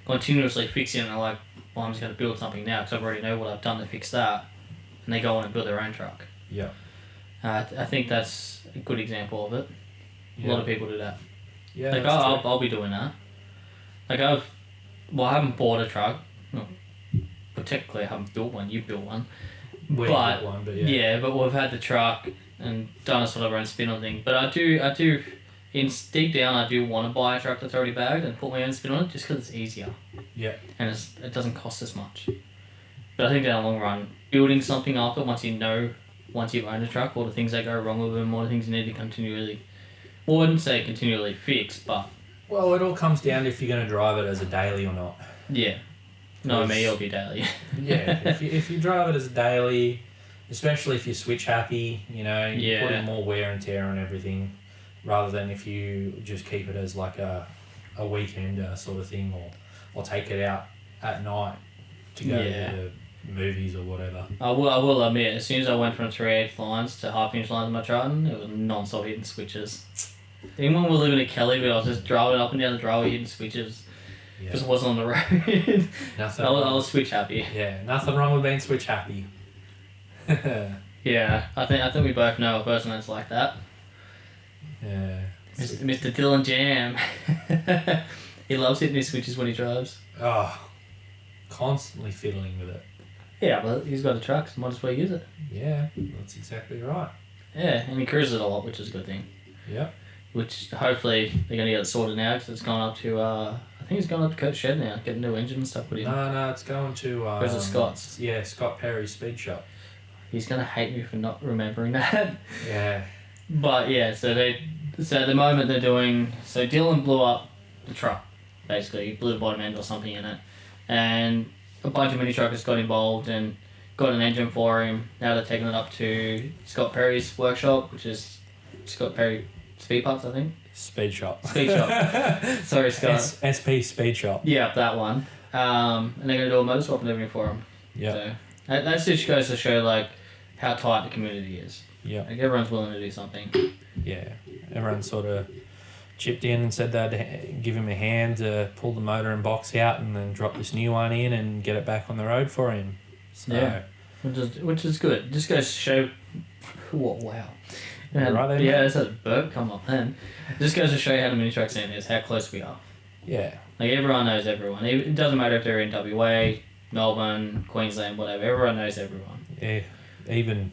Speaker 1: continuously fixing it, and they're like, well, I'm just going to build something now because I already know what I've done to fix that, and they go on and build their own truck.
Speaker 2: Yeah.
Speaker 1: I think that's a good example of it.
Speaker 2: Yeah.
Speaker 1: A lot of people do that.
Speaker 2: Yeah,
Speaker 1: like I'll be doing that. Like I haven't bought a truck. No, but technically I haven't built one. You built one.
Speaker 2: We built one, but yeah.
Speaker 1: Yeah, but we've had the truck and done a sort of our own spin on thing. But I do. Deep down, I do want to buy a truck that's already bagged and put my own spin on it, just because it's easier.
Speaker 2: Yeah.
Speaker 1: And it doesn't cost as much. But I think in the long run, building something after once you've owned a truck, all the things that go wrong with them, all the things you need to continually, well, I wouldn't say continually fix, but...
Speaker 2: Well, it all comes down to if you're going to drive it as a daily or not.
Speaker 1: Yeah. No, me, it'll be daily.
Speaker 2: Yeah, if you drive it as a daily, especially if you're switch happy, you know, you put in more wear and tear on everything, rather than if you just keep it as like a weekend sort of thing, or take it out at night to go to the movies or whatever.
Speaker 1: I will admit, as soon as I went from 3/8 lines to half-inch lines in my Triton, it was non-stop hitting switches. Even when we were living in Kelly, but I was just driving up and down the driveway hitting switches. Because it wasn't on the road. I was switch happy.
Speaker 2: Yeah, nothing wrong with being switch happy.
Speaker 1: Yeah, I think we both know a person that's like that.
Speaker 2: Yeah.
Speaker 1: Mr. Dylan Jam. He loves hitting his switches when he drives.
Speaker 2: Oh, constantly fiddling with it.
Speaker 1: Yeah, but he's got a truck, so might as well use it.
Speaker 2: Yeah, that's exactly right.
Speaker 1: Yeah, and he cruises a lot, which is a good thing.
Speaker 2: Yep.
Speaker 1: Which hopefully they're going to get it sorted now, because it's gone up to, I think it's gone up to Kurt's shed now, getting new engine and stuff put in.
Speaker 2: No, it's going to...
Speaker 1: Or is it Scott's?
Speaker 2: Yeah, Scott Perry's speed shop.
Speaker 1: He's going to hate me for not remembering that.
Speaker 2: Yeah.
Speaker 1: But yeah, so at the moment they're doing... So Dylan blew up the truck, basically. He blew the bottom end or something in it. And a bunch of mini truckers got involved and got an engine for him. Now they're taking it up to Scott Perry's workshop, which is Scott Perry Speed Parts, I think.
Speaker 2: Speed shop.
Speaker 1: Speed shop. Sorry, Scott.
Speaker 2: SP Speed Shop.
Speaker 1: Yeah, that one. And they're going to do a motor swap and everything for him.
Speaker 2: Yeah.
Speaker 1: So that just goes to show like how tight the community is.
Speaker 2: Yeah.
Speaker 1: Like everyone's willing to do something.
Speaker 2: Yeah. Everyone sort of chipped in and said they'd give him a hand to pull the motor and box out and then drop this new one in and get it back on the road for him. So,
Speaker 1: yeah. Which is good. Just goes to show... Wow. Yeah,
Speaker 2: right there.
Speaker 1: yeah, there's a burp come up then. It just goes to show you how the mini truck scene is, how close we are.
Speaker 2: Yeah.
Speaker 1: Like, everyone knows everyone. It doesn't matter if they're in WA, Melbourne, Queensland, whatever. Everyone knows everyone.
Speaker 2: Yeah. Even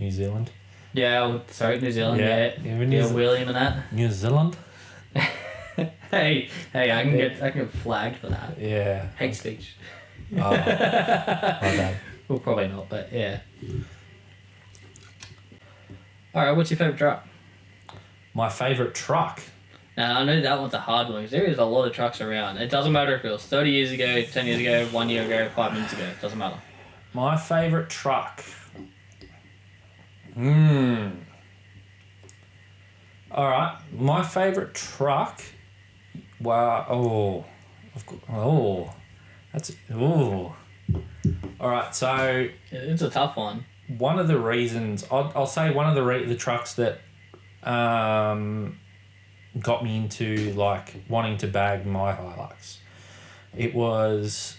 Speaker 2: New Zealand.
Speaker 1: Yeah, New Zealand, yeah.
Speaker 2: Even
Speaker 1: William and that.
Speaker 2: New Zealand.
Speaker 1: Hey, I can get flagged for that.
Speaker 2: Yeah.
Speaker 1: Hate speech.
Speaker 2: Oh, my bad.
Speaker 1: Well, probably not, but yeah. Alright, what's your favourite truck?
Speaker 2: My favourite truck.
Speaker 1: Now, I know that one's a hard one because there is a lot of trucks around. It doesn't matter if it was 30 years ago, 10 years ago, 1 year ago, 5 minutes ago. It doesn't matter.
Speaker 2: My favourite truck. Alright, my favourite truck. Wow. Alright, so
Speaker 1: It's a tough one.
Speaker 2: one of the reasons, I'll say one of the trucks that got me into like wanting to bag my Hilux. It was,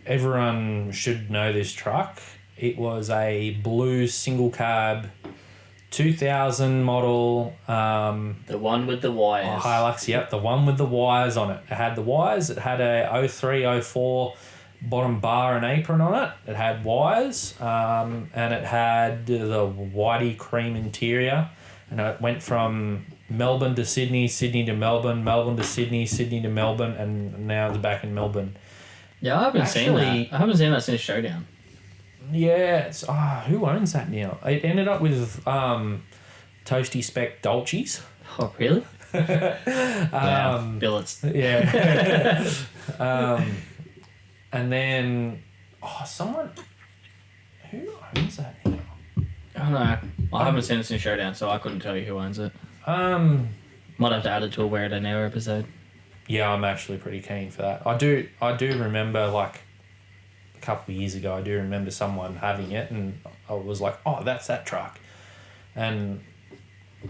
Speaker 2: everyone should know this truck. It was a blue single cab 2000 model
Speaker 1: The one with the wires.
Speaker 2: Hilux, yep, the one with the wires on it. It had the wires, it had a 03, 04 bottom bar and apron on it. It had wires, and it had the whitey cream interior. And it went from Melbourne to Sydney, Sydney to Melbourne, Melbourne to Sydney, Sydney to Melbourne, and now it's back in Melbourne.
Speaker 1: Yeah, I haven't seen that. I haven't seen that since Showdown.
Speaker 2: Yeah, it's, who owns that now? It ended up with Toasty Spec Dolces.
Speaker 1: Oh, really? Billets.
Speaker 2: Yeah. And then, someone, who owns that now?
Speaker 1: I don't know. I haven't seen it since Showdown, so I couldn't tell you who owns it. Might have to add it to a Where Are They Now episode.
Speaker 2: Yeah, I'm actually pretty keen for that. I do remember, like, a couple of years ago, I do remember someone having it, and I was like, oh, that's that truck. And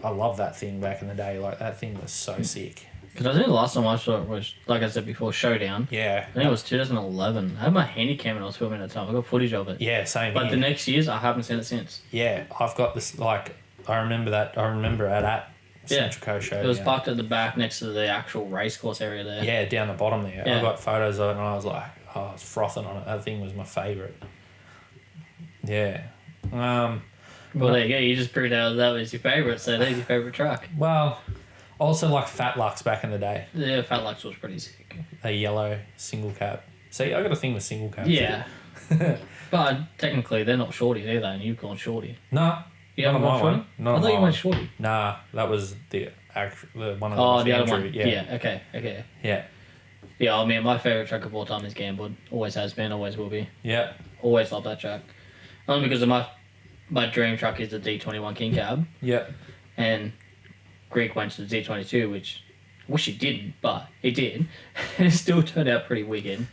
Speaker 2: I love that thing back in the day. Like, that thing was so sick.
Speaker 1: Because I think the last time I saw it was, like I said before, Showdown.
Speaker 2: Yeah.
Speaker 1: I think it was 2011. I had my handy cam when I was filming at the time. I got footage of it.
Speaker 2: Yeah, same
Speaker 1: But
Speaker 2: here.
Speaker 1: the next years, I haven't seen it since.
Speaker 2: Yeah, I've got this, like, I remember it at Central Coast Show.
Speaker 1: It was parked at the back next to the actual racecourse area there.
Speaker 2: Yeah, down the bottom there.
Speaker 1: Yeah.
Speaker 2: I got photos of it and I was like, I was frothing on it. That thing was my favourite. Yeah.
Speaker 1: Well, there you go. You just proved out that was your favourite, so there's your favourite truck.
Speaker 2: Well, also like Fat Lux back in the day.
Speaker 1: Yeah, Fat Lux was pretty sick.
Speaker 2: A yellow single cab. See, I got a thing with single cabs.
Speaker 1: Yeah. But technically, they're not shorty, are they? And you've gone shorty.
Speaker 2: Nah.
Speaker 1: You haven't gone shorty? I thought you went shorty.
Speaker 2: Nah, that was the one of
Speaker 1: Oh,
Speaker 2: the
Speaker 1: the other one.
Speaker 2: Yeah.
Speaker 1: Okay.
Speaker 2: Yeah.
Speaker 1: Yeah, I mean, my favourite truck of all time is Gambwood. Always has been, always will be.
Speaker 2: Yeah.
Speaker 1: Always love that truck. Only because of my dream truck is the D21 King Cab.
Speaker 2: Yeah.
Speaker 1: And Greek went to the D22, which I wish he didn't, but he did. And it still turned out pretty wicked.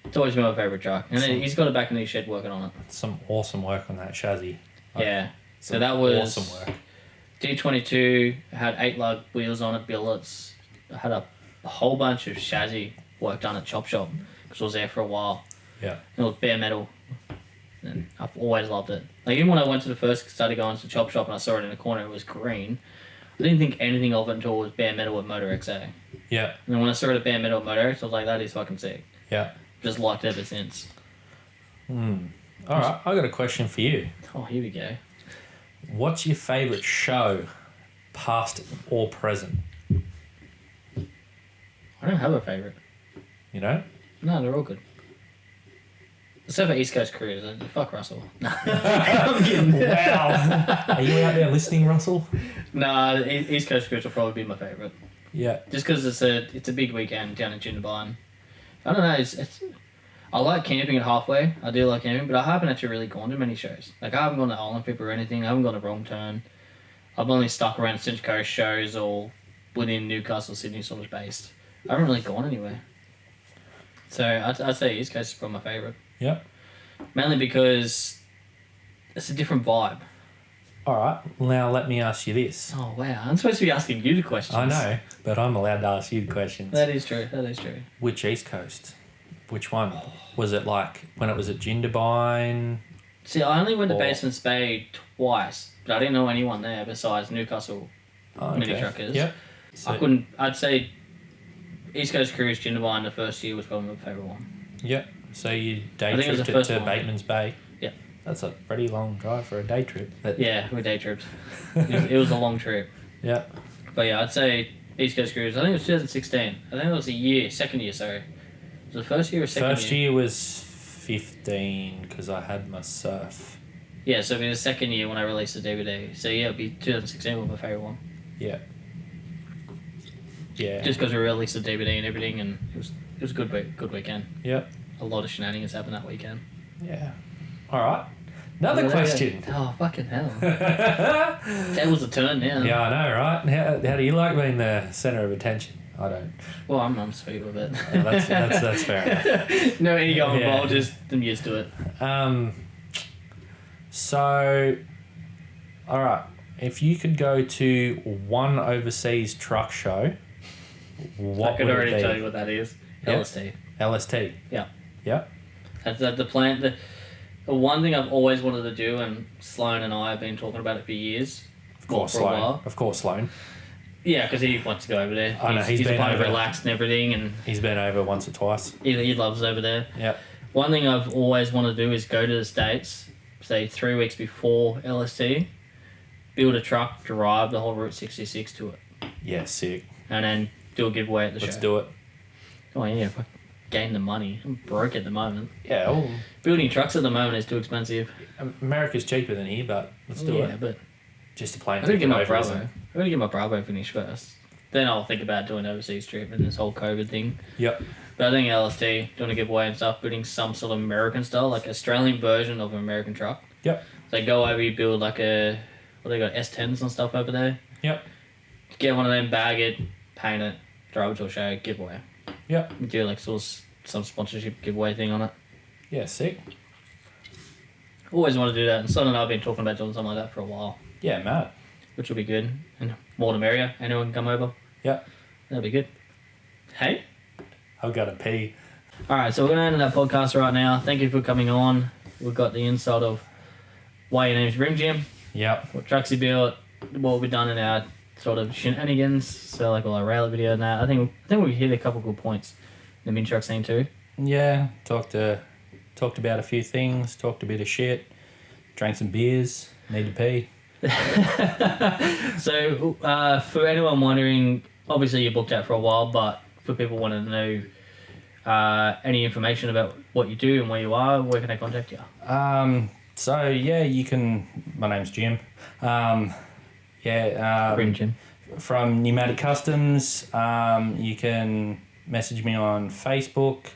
Speaker 1: It's always been my favourite truck. And then he's got it back in his shed working on it.
Speaker 2: Some awesome work on that chassis.
Speaker 1: Yeah. So that was
Speaker 2: awesome work.
Speaker 1: D22, had 8 lug wheels on it, billets. I had a whole bunch of chassis work done at Chop Shop because I was there for a while.
Speaker 2: Yeah.
Speaker 1: And it was bare metal. And I've always loved it. Like, even when I went to the first, started going to Chop Shop and I saw it in the corner, it was green. I didn't think anything of it until it was bare metal with Motor XA.
Speaker 2: Yeah.
Speaker 1: And then when I saw it at bare metal with Motor X, I was like, that is fucking sick.
Speaker 2: Yeah.
Speaker 1: Just liked it ever since.
Speaker 2: Alright, I got a question for you.
Speaker 1: Oh, here we go.
Speaker 2: What's your favourite show, past or present?
Speaker 1: I don't have a favourite.
Speaker 2: You know?
Speaker 1: No, they're all good. Except for East Coast Cruise. Fuck Russell. No. I'm kidding.
Speaker 2: Wow. Are you out there listening, Russell?
Speaker 1: No, East Coast Cruise will probably be my favourite.
Speaker 2: Yeah.
Speaker 1: Just because it's a big weekend down in Jindabyne. I don't know, it's I like camping at Halfway. I do like camping, but I haven't actually really gone to many shows. Like, I haven't gone to Olympic or anything. I haven't gone to Wrong Turn. I've only stuck around Central Coast shows or within Newcastle, Sydney sort of based. I haven't really gone anywhere. So I'd say East Coast is probably my favourite.
Speaker 2: Yeah.
Speaker 1: Mainly because it's a different vibe.
Speaker 2: Alright, now let me ask you this.
Speaker 1: Oh, wow. I'm supposed to be asking you the questions.
Speaker 2: I know, but I'm allowed to ask you the questions.
Speaker 1: That is true.
Speaker 2: Which East Coast? Which one? Was it like when it was at Jindabyne?
Speaker 1: See, I only went to
Speaker 2: Or-
Speaker 1: Basements Bay twice, but I didn't know anyone there besides Newcastle mini truckers.
Speaker 2: Yep. So,
Speaker 1: I'd say East Coast Cruise Jindabyne the first year was probably my favourite one.
Speaker 2: Yep. So you day
Speaker 1: I think it was
Speaker 2: tripped
Speaker 1: the
Speaker 2: it
Speaker 1: first
Speaker 2: to
Speaker 1: one.
Speaker 2: Bateman's Bay.
Speaker 1: Yep.
Speaker 2: That's a pretty long drive for a day trip. But
Speaker 1: Yeah, we day tripped. It was a long trip.
Speaker 2: Yep.
Speaker 1: But yeah, I'd say East Coast Cruise. I think it was 2016. I think it was second year, sorry. Was it the first year or second year?
Speaker 2: First year was 15 because I had my surf.
Speaker 1: Yeah, so it'd be the second year when I released the DVD. So yeah, it'd be 2016 was my favourite one.
Speaker 2: Yeah. Yeah.
Speaker 1: Just because we released the DVD and everything, and it was a good weekend.
Speaker 2: Yep.
Speaker 1: A lot of shenanigans happened that weekend.
Speaker 2: Yeah. All right. Another question.
Speaker 1: Oh, fucking hell. Tables a turn now.
Speaker 2: Yeah, I know, right? How do you like being the centre of attention? I don't.
Speaker 1: Well, I'm sweet with it.
Speaker 2: That's fair enough.
Speaker 1: No ego
Speaker 2: Yeah.
Speaker 1: involved, just I'm used to it.
Speaker 2: So, all right. If you could go to one overseas truck show, what
Speaker 1: I could
Speaker 2: would
Speaker 1: already
Speaker 2: it be?
Speaker 1: tell you what that is.
Speaker 2: Yep.
Speaker 1: LST.
Speaker 2: LST.
Speaker 1: Yeah.
Speaker 2: Yep.
Speaker 1: That's the plan. The one thing I've always wanted to do, and Sloan and I have been talking about it for years.
Speaker 2: Of course,
Speaker 1: for a
Speaker 2: Sloan.
Speaker 1: while.
Speaker 2: Of course, Sloan.
Speaker 1: Yeah, because he wants to go over there.
Speaker 2: I know, he's
Speaker 1: he's
Speaker 2: been
Speaker 1: kind of
Speaker 2: over.
Speaker 1: relaxed and everything, and
Speaker 2: He's been over once or twice.
Speaker 1: he loves over there.
Speaker 2: Yep.
Speaker 1: One thing I've always wanted to do is go to the States, say 3 weeks before LST, build a truck, drive the whole Route 66 to it,
Speaker 2: Yeah, sick.
Speaker 1: and then do a giveaway at the
Speaker 2: Let's
Speaker 1: show.
Speaker 2: do it.
Speaker 1: Oh yeah, if I gain the money. I'm broke at the moment.
Speaker 2: Yeah. Oh,
Speaker 1: Building trucks at the moment is too expensive.
Speaker 2: America's cheaper than here, but let's do
Speaker 1: Yeah,
Speaker 2: it.
Speaker 1: but
Speaker 2: Just a plane
Speaker 1: I gotta
Speaker 2: ticket
Speaker 1: get my
Speaker 2: over, isn't
Speaker 1: Bravo.
Speaker 2: it?
Speaker 1: I gotta get my Bravo finished first. Then I'll think about doing an overseas trip and this whole COVID thing.
Speaker 2: Yep.
Speaker 1: But I think LST, doing a giveaway and stuff, building some sort of American style, like Australian version of an American truck.
Speaker 2: Yep.
Speaker 1: So go over, you build like what they got, S10s and stuff over there.
Speaker 2: Yep.
Speaker 1: Get one of them, bag it, paint it, drive it to a show, giveaway.
Speaker 2: Yep.
Speaker 1: Do like sort of some sponsorship giveaway thing on it.
Speaker 2: Yeah, sick.
Speaker 1: Always want to do that, and Son and I have been talking about doing something like that for a while,
Speaker 2: Yeah, mad.
Speaker 1: which will be good. And more the merrier, anyone can come over.
Speaker 2: Yep.
Speaker 1: That'll be good. Hey?
Speaker 2: I've got to pee.
Speaker 1: Alright, so we're going to end that podcast right now. Thank you for coming on. We've got the insight of why your name's Rim Jim,
Speaker 2: Yep.
Speaker 1: what trucks you built, what we've done in our sort of shenanigans, so like all our railer video and that. I think we hit a couple good points in the mini truck scene too.
Speaker 2: Yeah. Talked about a few things. Talked a bit of shit. Drank some beers. Need to pee.
Speaker 1: So, for anyone wondering, obviously you booked out for a while, but for people wanting to know any information about what you do and where you are, where can they contact you?
Speaker 2: So yeah, you can. My name's Jim.
Speaker 1: Rim Jim.
Speaker 2: From Pnuematic Customs. You can message me on Facebook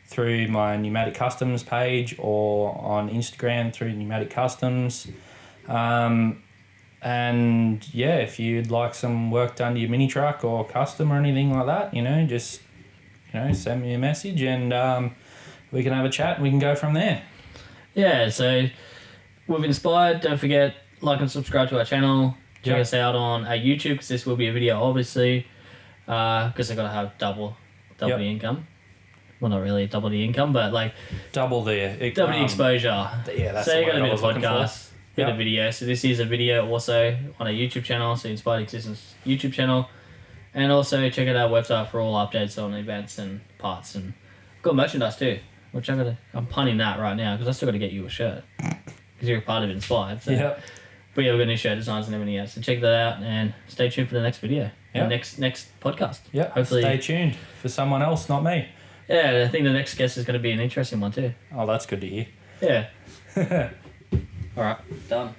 Speaker 2: through my Pneumatic Customs page or on Instagram through Pneumatic Customs. And yeah, if you'd like some work done to your mini truck or custom or anything like that, just send me a message and we can have a chat and we can go from there.
Speaker 1: Yeah, so we've inspired. Don't forget, like and subscribe to our channel. Check
Speaker 2: Yep.
Speaker 1: us out on our YouTube, because this will be a video, obviously, because I've got to have double
Speaker 2: Yep.
Speaker 1: the income. Well, not really double the income, but like
Speaker 2: Double the
Speaker 1: exposure.
Speaker 2: Yeah, that's
Speaker 1: So
Speaker 2: the
Speaker 1: you got
Speaker 2: word
Speaker 1: a
Speaker 2: I
Speaker 1: bit
Speaker 2: was
Speaker 1: of
Speaker 2: looking for.
Speaker 1: podcast, bit
Speaker 2: Yep.
Speaker 1: of video. So this is a video also on our YouTube channel, so Inspired Existence YouTube channel, and also check out our website for all updates on events and parts, and got merchandise too. Which I'm punning that right now because I still got to get you a shirt because you're a part of Inspired. So.
Speaker 2: Yep.
Speaker 1: But yeah, we've got new shirt designs and everything else. So check that out and stay tuned for the next video.
Speaker 2: Yep.
Speaker 1: And next podcast.
Speaker 2: Yeah,
Speaker 1: Hopefully.
Speaker 2: stay tuned for someone else, not me.
Speaker 1: Yeah, I think the next guest is going to be an interesting one too.
Speaker 2: Oh, that's good to hear.
Speaker 1: Yeah. All right, done.